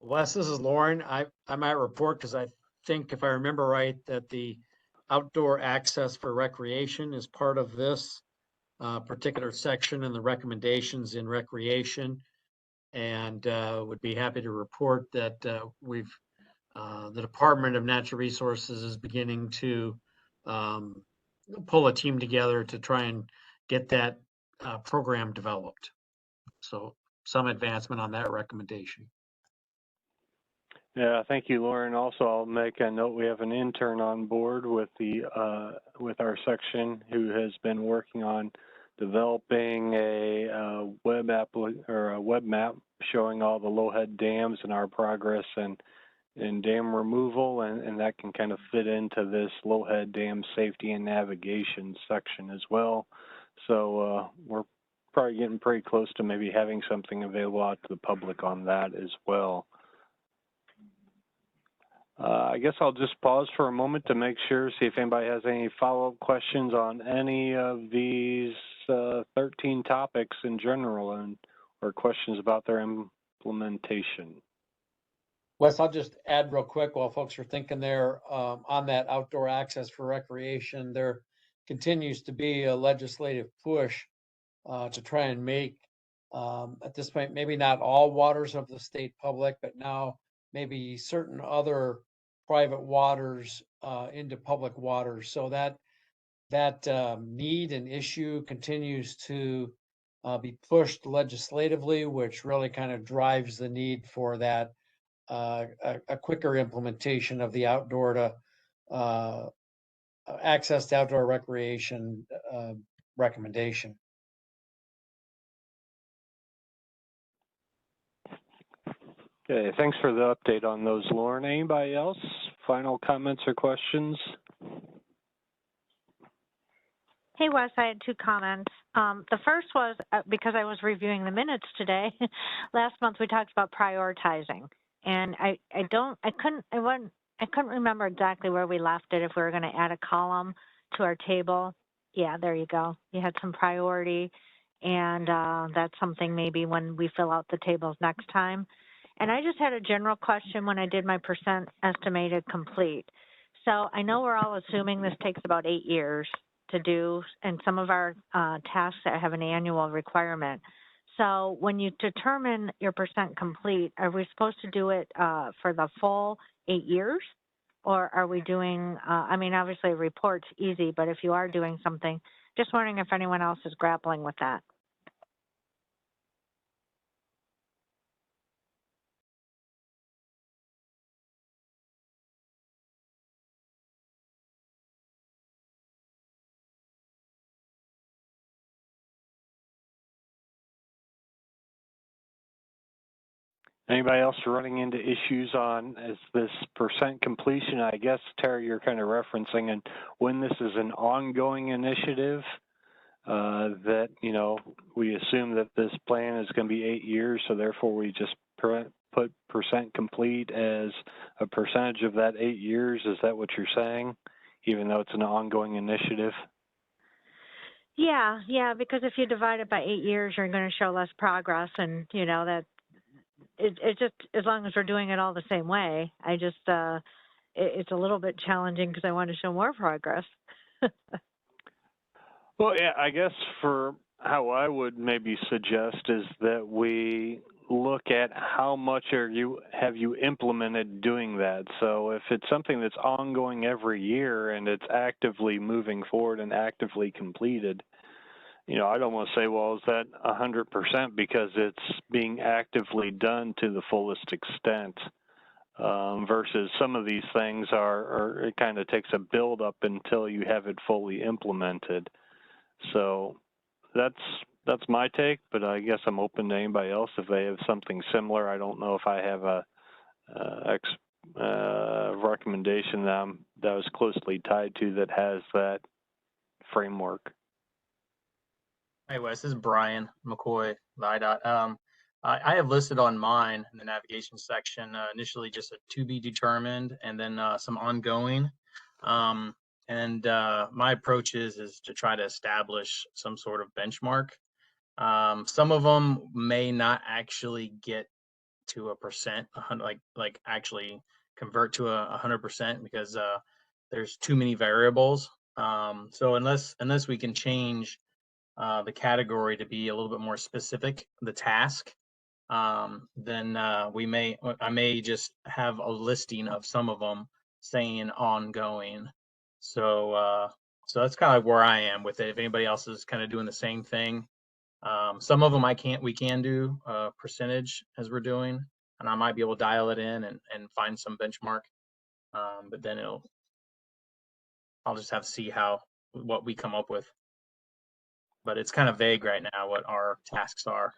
Wes, this is Lauren. I might report, because I think, if I remember right, that the outdoor access for recreation is part of this particular section in the recommendations in recreation. And would be happy to report that the Department of Natural Resources is beginning to pull a team together to try and get that program developed. So some advancement on that recommendation. Yeah, thank you, Lauren. Also, I'll make a note. We have an intern on board with with our section who has been working on developing a web app or a web map showing all the Lowhead dams and our progress and dam removal, and that can kind of fit into this Lowhead Dam safety and navigation section as well. So we're probably getting pretty close to maybe having something available out to the public on that as well. I guess I'll just pause for a moment to make sure, see if anybody has any follow-up questions on any of these 13 topics in general, or questions about their implementation. Wes, I'll just add real quick while folks are thinking there on that outdoor access for recreation. There continues to be a legislative push to try and make, at this point, maybe not all waters of the state public, but now maybe certain other private waters into public waters. So that need and issue continues to be pushed legislatively, which really kind of drives the need for that a quicker implementation of the outdoor to access to outdoor recreation recommendation. Okay, thanks for the update on those, Lauren. Anybody else? Final comments or questions? Hey, Wes, I had two comments. The first was because I was reviewing the minutes today. Last month we talked about prioritizing, and I couldn't remember exactly where we left it. If we were going to add a column to our table, yeah, there you go. You had some priority, and that's something maybe when we fill out the tables next time. And I just had a general question when I did my percent estimated complete. So I know we're all assuming this takes about 8 years to do, and some of our tasks that have an annual requirement. So when you determine your percent complete, are we supposed to do it for the full 8 years? Or are we doing, I mean, obviously a report's easy, but if you are doing something, just wondering if anyone else is grappling with that. Anybody else running into issues on is this percent completion? I guess, Terry, you're kind of referencing, and when this is an ongoing initiative, that, you know, we assume that this plan is going to be 8 years, so therefore we just put percent complete as a percentage of that 8 years. Is that what you're saying, even though it's an ongoing initiative? Yeah, because if you divide it by 8 years, you're going to show less progress, and you know that it just, as long as we're doing it all the same way, I just it's a little bit challenging because I want to show more progress. Well, yeah, I guess for how I would maybe suggest is that we look at how much have you implemented doing that. So if it's something that's ongoing every year and it's actively moving forward and actively completed, you know, I'd almost say, well, is that 100% because it's being actively done to the fullest extent, versus some of these things are it kind of takes a build up until you have it fully implemented. So that's my take, but I guess I'm open to anybody else if they have something similar. I don't know if I have a recommendation that I was closely tied to that has that framework. Hey Wes, this is Brian McCoy, the IDOT. I have listed on mine in the navigation section initially just a to be determined and then some ongoing. My approach is to try to establish some sort of benchmark. Some of them may not actually get to 100%, like actually convert to 100% because there's too many variables. So unless we can change the category to be a little bit more specific, the task, then I may just have a listing of some of them saying ongoing. So that's kind of where I am with it. If anybody else is kind of doing the same thing, some of them we can do percentage as we're doing, and I might be able to dial it in and find some benchmark. But then I'll just have to see what we come up with. But it's kind of vague right now what our tasks are.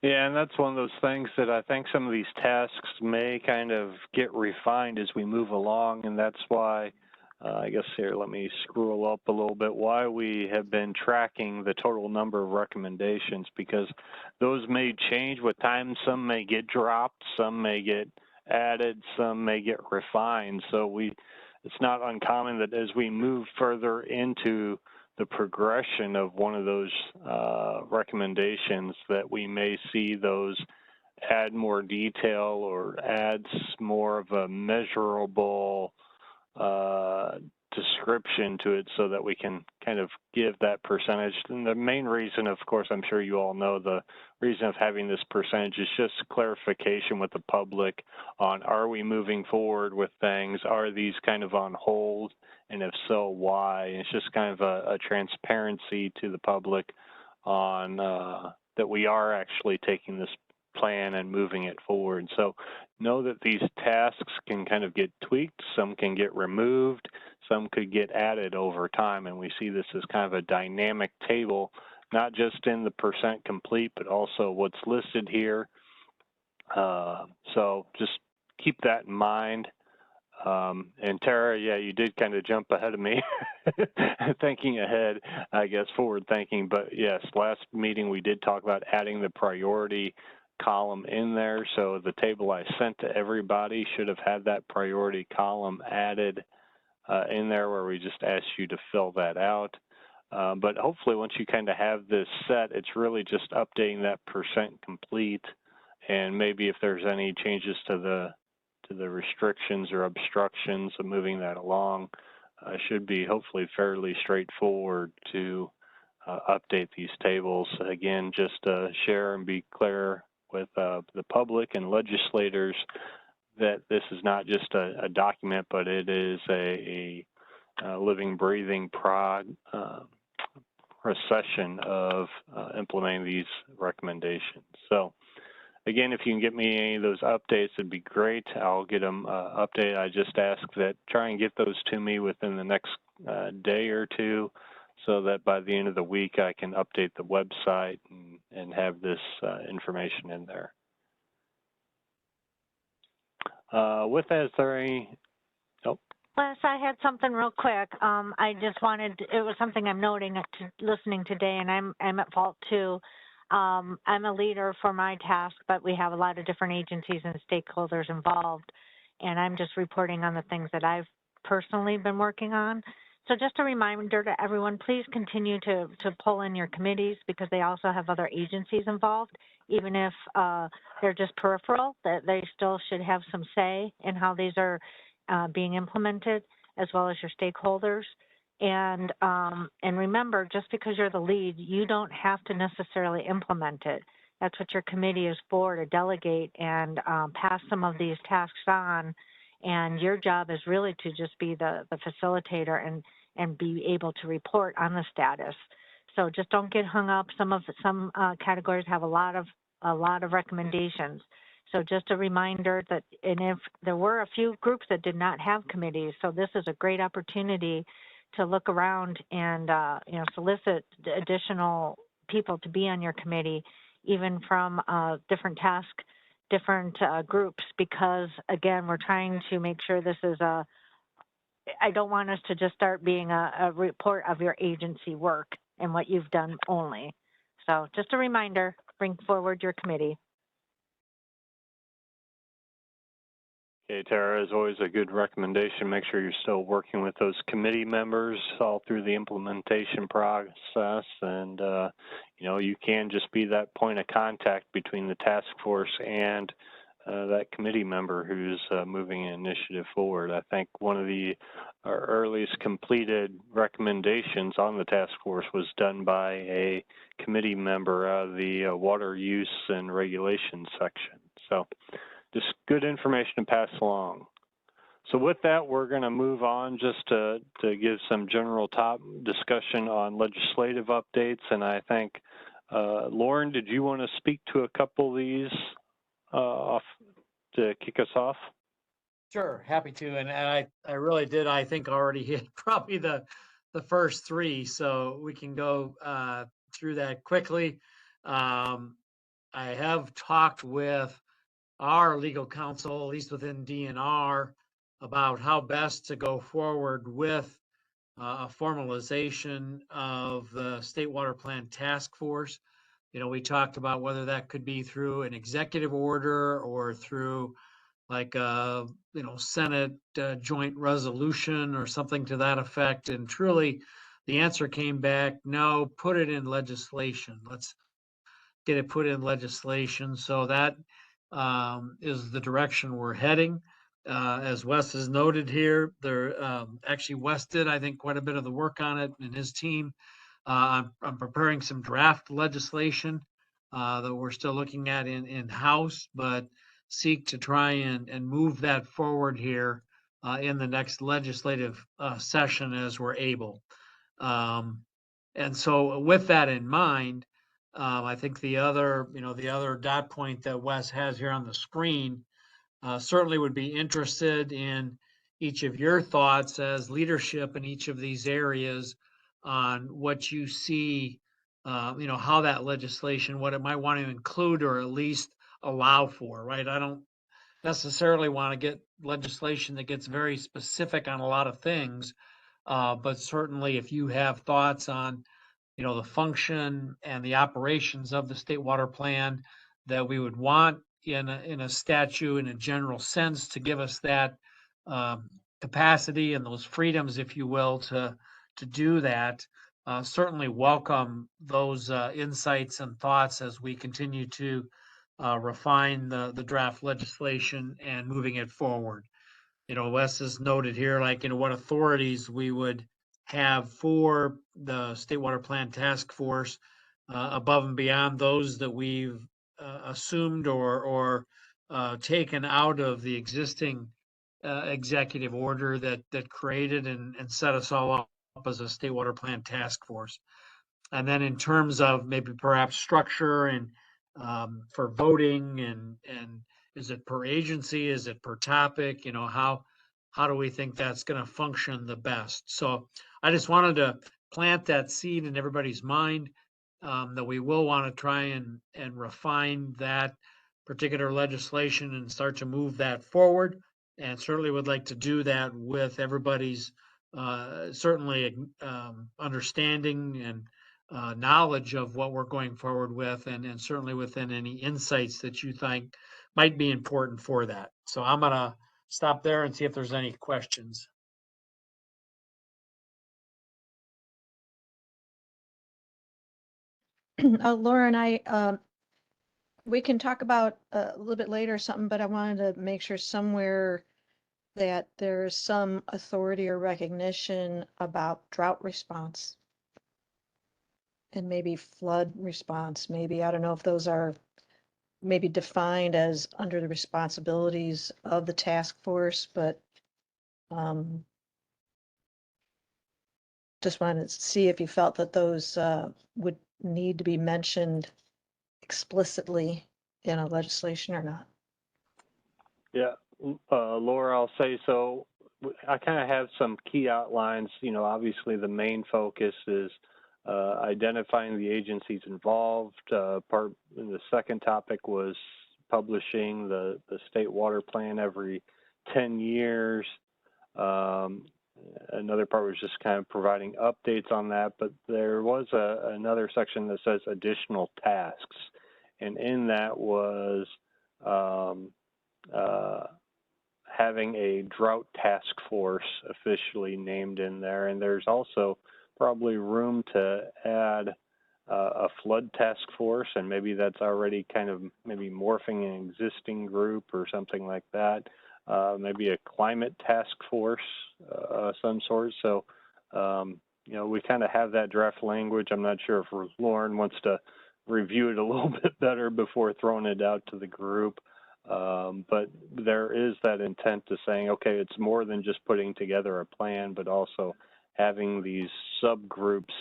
Yeah, and that's one of those things that I think some of these tasks may kind of get refined as we move along, and that's why, I guess here, let me scroll up a little bit, why we have been tracking the total number of recommendations, because those may change with time. Some may get dropped, some may get added, some may get refined. So it's not uncommon that as we move further into the progression of one of those recommendations that we may see those add more detail or adds more of a measurable description to it so that we can kind of give that percentage. And the main reason, of course, I'm sure you all know, the reason of having this percentage is just clarification with the public on, are we moving forward with things? Are these kind of on hold? And if so, why? And it's just kind of a transparency to the public on that we are actually taking this plan and moving it forward. So know that these tasks can kind of get tweaked, some can get removed, some could get added over time, and we see this as kind of a dynamic table, not just in the percent complete, but also what's listed here. So just keep that in mind. And Tara, yeah, you did kind of jump ahead of me, thinking ahead, I guess, forward thinking. But yes, last meeting we did talk about adding the priority column in there. So the table I sent to everybody should have had that priority column added in there, where we just asked you to fill that out. But hopefully once you kind of have this set, it's really just updating that percent complete, and maybe if there's any changes to the restrictions or obstructions of moving that along, should be hopefully fairly straightforward to update these tables. Again, just share and be clear with the public and legislators that this is not just a document, but it is a living, breathing procession of implementing these recommendations. So again, if you can get me any of those updates, it'd be great. I'll get them updated. I just ask that try and get those to me within the next day or two, so that by the end of the week I can update the website and have this information in there. With that, is there any? Nope. Wes, I had something real quick. I just wanted, it was something I'm noting listening today, and I'm at fault too. I'm a leader for my task, but we have a lot of different agencies and stakeholders involved, and I'm just reporting on the things that I've personally been working on. So just a reminder to everyone, please continue to pull in your committees, because they also have other agencies involved. Even if they're just peripheral, that they still should have some say in how these are being implemented, as well as your stakeholders. And remember, just because you're the lead, you don't have to necessarily implement it. That's what your committee is for, to delegate and pass some of these tasks on. And your job is really to just be the facilitator and be able to report on the status. So just don't get hung up. Some categories have a lot of recommendations. So just a reminder that, and if there were a few groups that did not have committees, so this is a great opportunity to look around and solicit additional people to be on your committee, even from different groups, because again, we're trying to make sure this is I don't want us to just start being a report of your agency work and what you've done only. So just a reminder, bring forward your committee. Okay, Tara, as always, a good recommendation. Make sure you're still working with those committee members all through the implementation process. And, you can just be that point of contact between the task force and that committee member who's moving an initiative forward. I think one of the earliest completed recommendations on the task force was done by a committee member out of the water use and regulations section. So just good information to pass along. So with that, we're going to move on just to give some general top discussion on legislative updates. And I think, Lauren, did you want to speak to a couple of these off to kick us off? Sure, happy to. And I really did, I think, already hit probably the first three, so we can go through that quickly. I have talked with our legal counsel, at least within DNR, about how best to go forward with a formalization of the State Water Plan Task Force. We talked about whether that could be through an executive order or through like a Senate joint resolution or something to that effect. And truly, the answer came back, no, put it in legislation. Let's get it put in legislation. So that is the direction we're heading. As Wes has noted here, actually Wes did, I think, quite a bit of the work on it and his team. I'm preparing some draft legislation that we're still looking at in-house, but seek to try and move that forward here in the next legislative session as we're able. And so with that in mind, I think the other dot point that Wes has here on the screen certainly would be interested in each of your thoughts as leadership in each of these areas on what you see, how that legislation, what it might want to include or at least allow for, right? I don't necessarily want to get legislation that gets very specific on a lot of things, but certainly if you have thoughts on the function and the operations of the State Water Plan that we would want in a statute in a general sense to give us that capacity and those freedoms, if you will, to do that. Certainly welcome those insights and thoughts as we continue to refine the draft legislation and moving it forward. Wes has noted here, what authorities we would have for the State Water Plan Task Force above and beyond those that we've assumed or taken out of the existing executive order that created and set us all up as a State Water Plan Task Force. And then in terms of maybe perhaps structure and for voting and is it per agency, is it per topic, how do we think that's going to function the best? So I just wanted to plant that seed in everybody's mind that we will want to try and refine that particular legislation and start to move that forward. And certainly would like to do that with everybody's certainly understanding and knowledge of what we're going forward with, and certainly within any insights that you think might be important for that. So I'm going to stop there and see if there's any questions. Laura and we can talk about a little bit later or something, but I wanted to make sure somewhere that there's some authority or recognition about drought response and maybe flood response. Maybe, I don't know if those are maybe defined as under the responsibilities of the task force, but just wanted to see if you felt that those would need to be mentioned explicitly in a legislation or not. Yeah, Laura, I'll say so. I kind of have some key outlines. You know, obviously the main focus is identifying the agencies involved. The second topic was publishing the state water plan every 10 years. Another part was just kind of providing updates on that, but there was another section that says additional tasks. And in that was having a drought task force officially named in there. And there's also probably room to add a flood task force, and maybe that's already kind of maybe morphing an existing group or something like that. Maybe a climate task force, some sort. So, you know, we kind of have that draft language. I'm not sure if Lauren wants to review it a little bit better before throwing it out to the group. But there is that intent to saying, okay, it's more than just putting together a plan, but also having these subgroups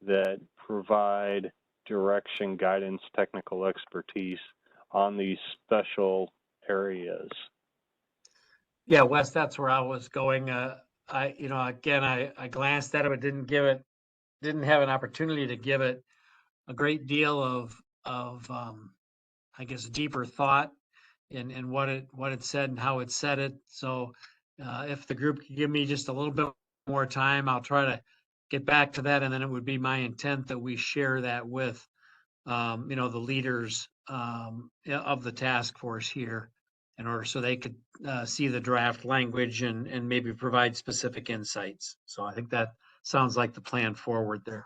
that provide direction, guidance, technical expertise on these special areas. Yeah, Wes, that's where I was going. I glanced at it, but didn't have an opportunity to give it a great deal of I guess, deeper thought in what it said and how it said it. So if the group could give me just a little bit more time, I'll try to get back to that. And then it would be my intent that we share that with, the leaders of the task force here in order so they could see the draft language and maybe provide specific insights. So I think that sounds like the plan forward there.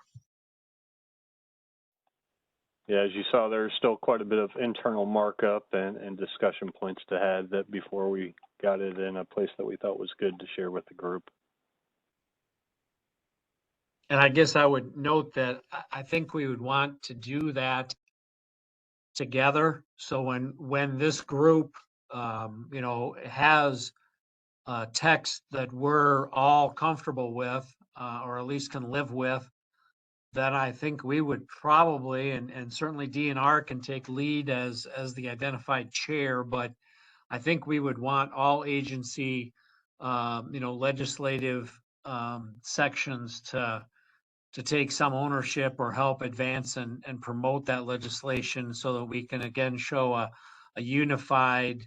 Yeah, as you saw, there's still quite a bit of internal markup and discussion points to have that before we got it in a place that we thought was good to share with the group. And I guess I would note that I think we would want to do that together. So when this group, has text that we're all comfortable with, or at least can live with, then I think we would probably, and certainly DNR can take lead as the identified chair, but I think we would want all agency, legislative sections to take some ownership or help advance and promote that legislation so that we can again show a unified,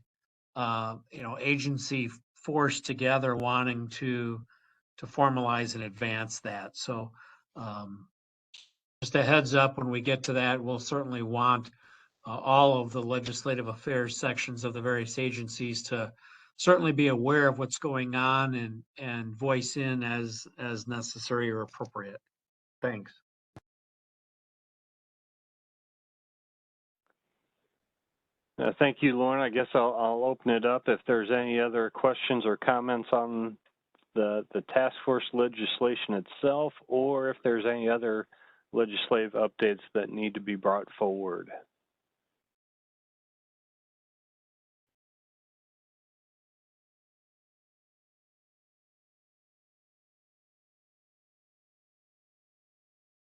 agency force together wanting to formalize and advance that. So just a heads up, when we get to that, we'll certainly want all of the legislative affairs sections of the various agencies to certainly be aware of what's going on and voice in as necessary or appropriate. Thanks. Thank you, Lauren. I guess I'll open it up if there's any other questions or comments on the task force legislation itself, or if there's any other legislative updates that need to be brought forward.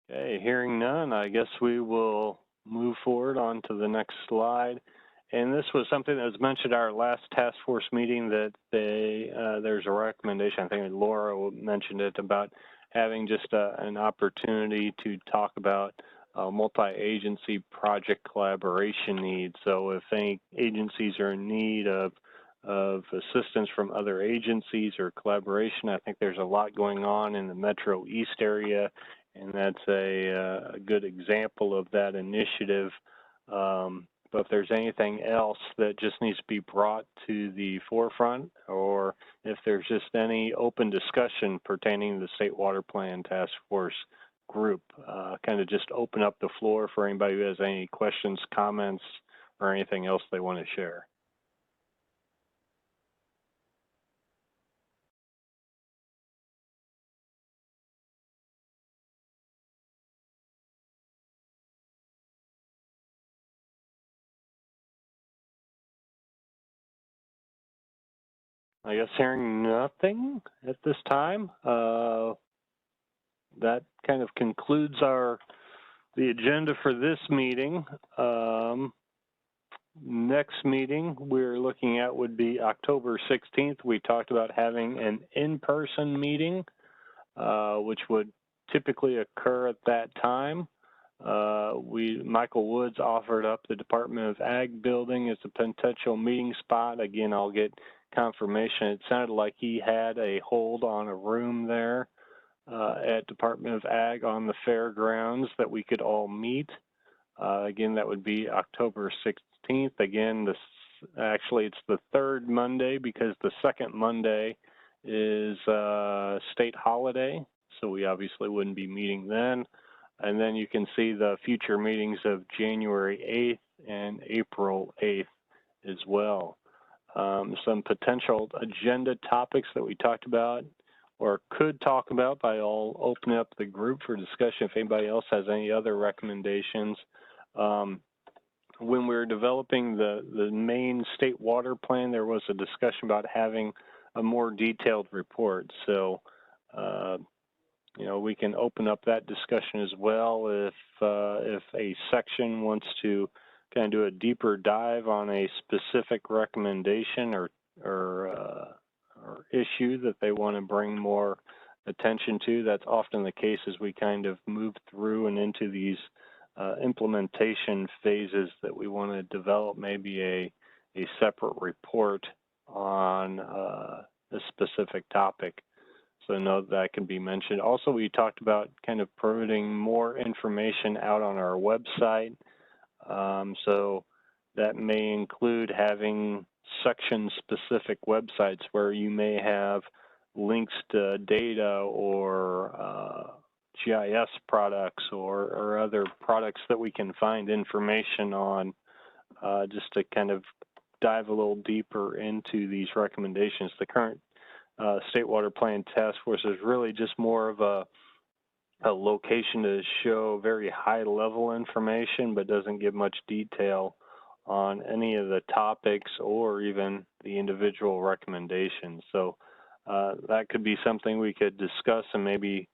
Okay, hearing none, I guess we will move forward on to the next slide. And this was something that was mentioned at our last task force meeting, that there's a recommendation, I think Laura mentioned it, about having just an opportunity to talk about multi-agency project collaboration needs. So if any agencies are in need of assistance from other agencies or collaboration, I think there's a lot going on in the Metro East area, and that's a good example of that initiative. But if there's anything else that just needs to be brought to the forefront, or if there's just any open discussion pertaining to the State Water Plan Task Force group, kind of just open up the floor for anybody who has any questions, comments, or anything else they want to share. I guess hearing nothing at this time, that kind of concludes the agenda for this meeting. Next meeting we're looking at would be October 16th. We talked about having an in-person meeting, which would typically occur at that time. Michael Woods offered up the Department of Ag building as a potential meeting spot. Again, I'll get confirmation. It sounded like he had a hold on a room there at Department of Ag on the fairgrounds that we could all meet. Again, that would be October 16th. Again, actually it's the third Monday because the second Monday is state holiday, so we obviously wouldn't be meeting then. And then you can see the future meetings of January 8th and April 8th as well. Some potential agenda topics that we talked about or could talk about, but I'll open up the group for discussion if anybody else has any other recommendations. When we were developing the main state water plan, there was a discussion about having a more detailed report. So, you know, we can open up that discussion as well if a section wants to kind of do a deeper dive on a specific recommendation or issue that they want to bring more attention to. That's often the case as we kind of move through and into these implementation phases that we want to develop maybe a separate report on a specific topic. So know that can be mentioned. Also, we talked about kind of providing more information out on our website. So that may include having section-specific websites where you may have links to data or GIS products or other products that we can find information on, just to kind of dive a little deeper into these recommendations. The current State Water Plan Task Force is really just more of a location to show very high-level information, but doesn't give much detail on any of the topics or even the individual recommendations. So that could be something we could discuss and maybe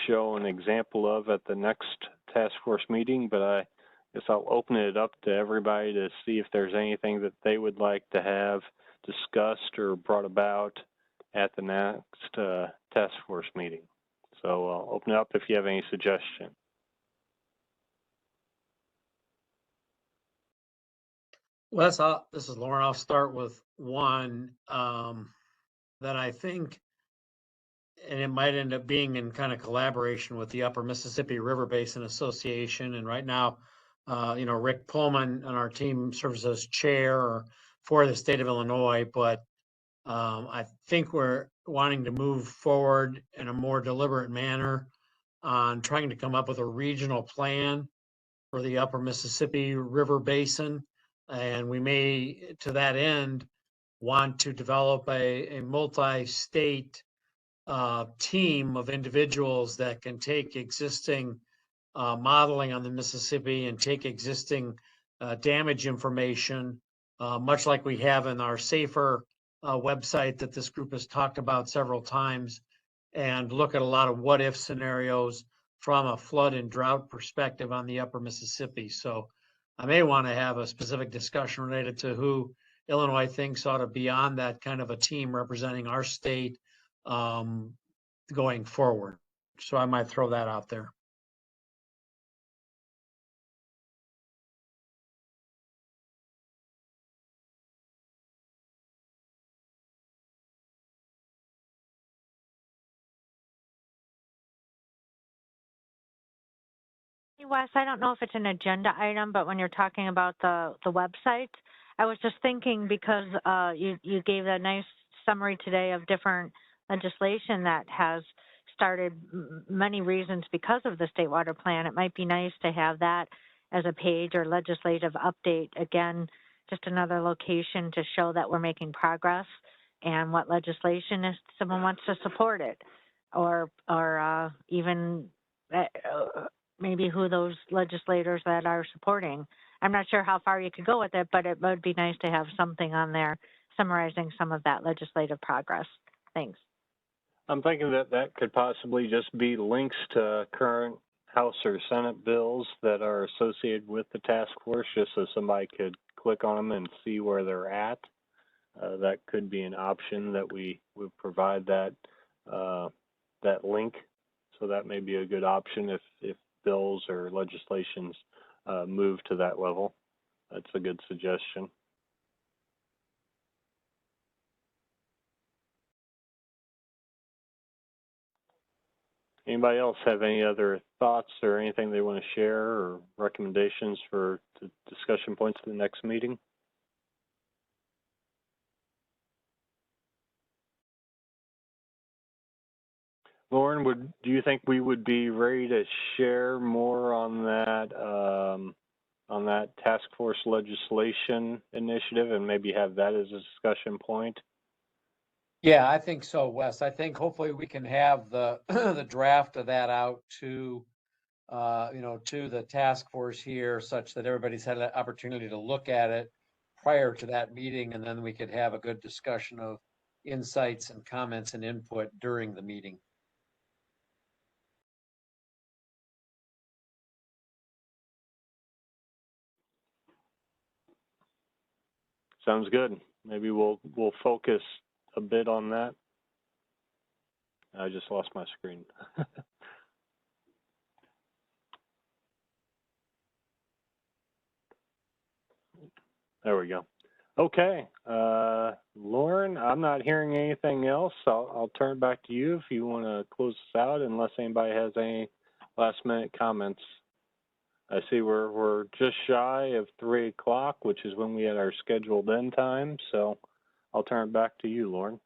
show an example of at the next task force meeting, but I guess I'll open it up to everybody to see if there's anything that they would like to have discussed or brought about at the next task force meeting. So I'll open it up if you have any suggestion. Wes, this is Lauren. I'll start with one that I think, and it might end up being in kind of collaboration with the Upper Mississippi River Basin Association. And right now, you know, Rick Pullman on our team serves as chair for the state of Illinois, but I think we're wanting to move forward in a more deliberate manner on trying to come up with a regional plan for the Upper Mississippi River Basin. And we may, to that end, want to develop a multi-state team of individuals that can take existing modeling on the Mississippi and take existing damage information, much like we have in our SAFER website that this group has talked about several times, and look at a lot of what if scenarios from a flood and drought perspective on the Upper Mississippi. So I may want to have a specific discussion related to who Illinois thinks ought to be on that kind of a team representing our state going forward. So I might throw that out there. Hey, Wes, I don't know if it's an agenda item, but when you're talking about the website, I was just thinking because you gave a nice summary today of different legislation that has started many reasons because of the State Water Plan. It might be nice to have that as a page or legislative update. Again, just another location to show that we're making progress and what legislation if someone wants to support it, or even maybe who those legislators that are supporting. I'm not sure how far you could go with it, but it would be nice to have something on there summarizing some of that legislative progress. Thanks. I'm thinking that that could possibly just be links to current House or Senate bills that are associated with the task force, just so somebody could click on them and see where they're at. That could be an option that we would provide that that link. So that may be a good option if bills or legislations move to that level. That's a good suggestion. Anybody else have any other thoughts or anything they want to share or recommendations for the discussion points for the next meeting? Lauren, do you think we would be ready to share more on that task force legislation initiative and maybe have that as a discussion point? Yeah, I think so, Wes. I think hopefully we can have the the draft of that out to to the task force here, such that everybody's had an opportunity to look at it prior to that meeting, and then we could have a good discussion of insights and comments and input during the meeting. Sounds good. Maybe we'll focus a bit on that. I just lost my screen. There we go. Okay, Lauren, I'm not hearing anything else. I'll turn it back to you if you want to close this out, unless anybody has any last minute comments. I see we're just shy of 3 o'clock, which is when we had our scheduled end time. So I'll turn it back to you, Lauren.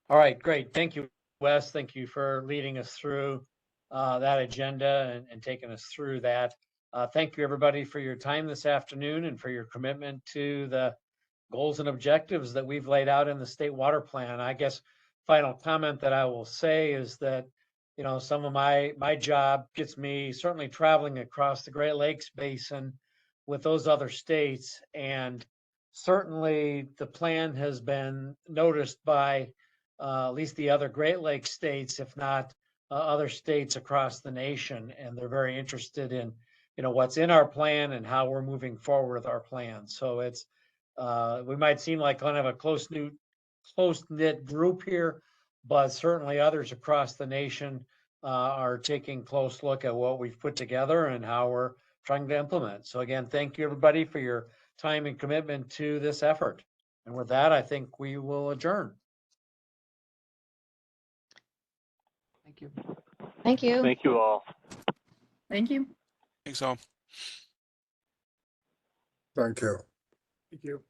All right, great. Thank you, Wes. Thank you for leading us through that agenda and taking us through that. Thank you, everybody, for your time this afternoon and for your commitment to the goals and objectives that we've laid out in the State Water Plan. I guess final comment that I will say is that, some of my job gets me certainly traveling across the Great Lakes Basin with those other states, and certainly the plan has been noticed by at least the other Great Lakes states, if not other states across the nation, and they're very interested in what's in our plan and how we're moving forward with our plan. So it's we might seem like kind of a close-knit group here, but certainly others across the nation are taking a close look at what we've put together and how we're trying to implement. So again, thank you, everybody, for your time and commitment to this effort. And with that, I think we will adjourn. Thank you. Thank you. Thank you all. Thank you. Thanks all. Thank you. Thank you.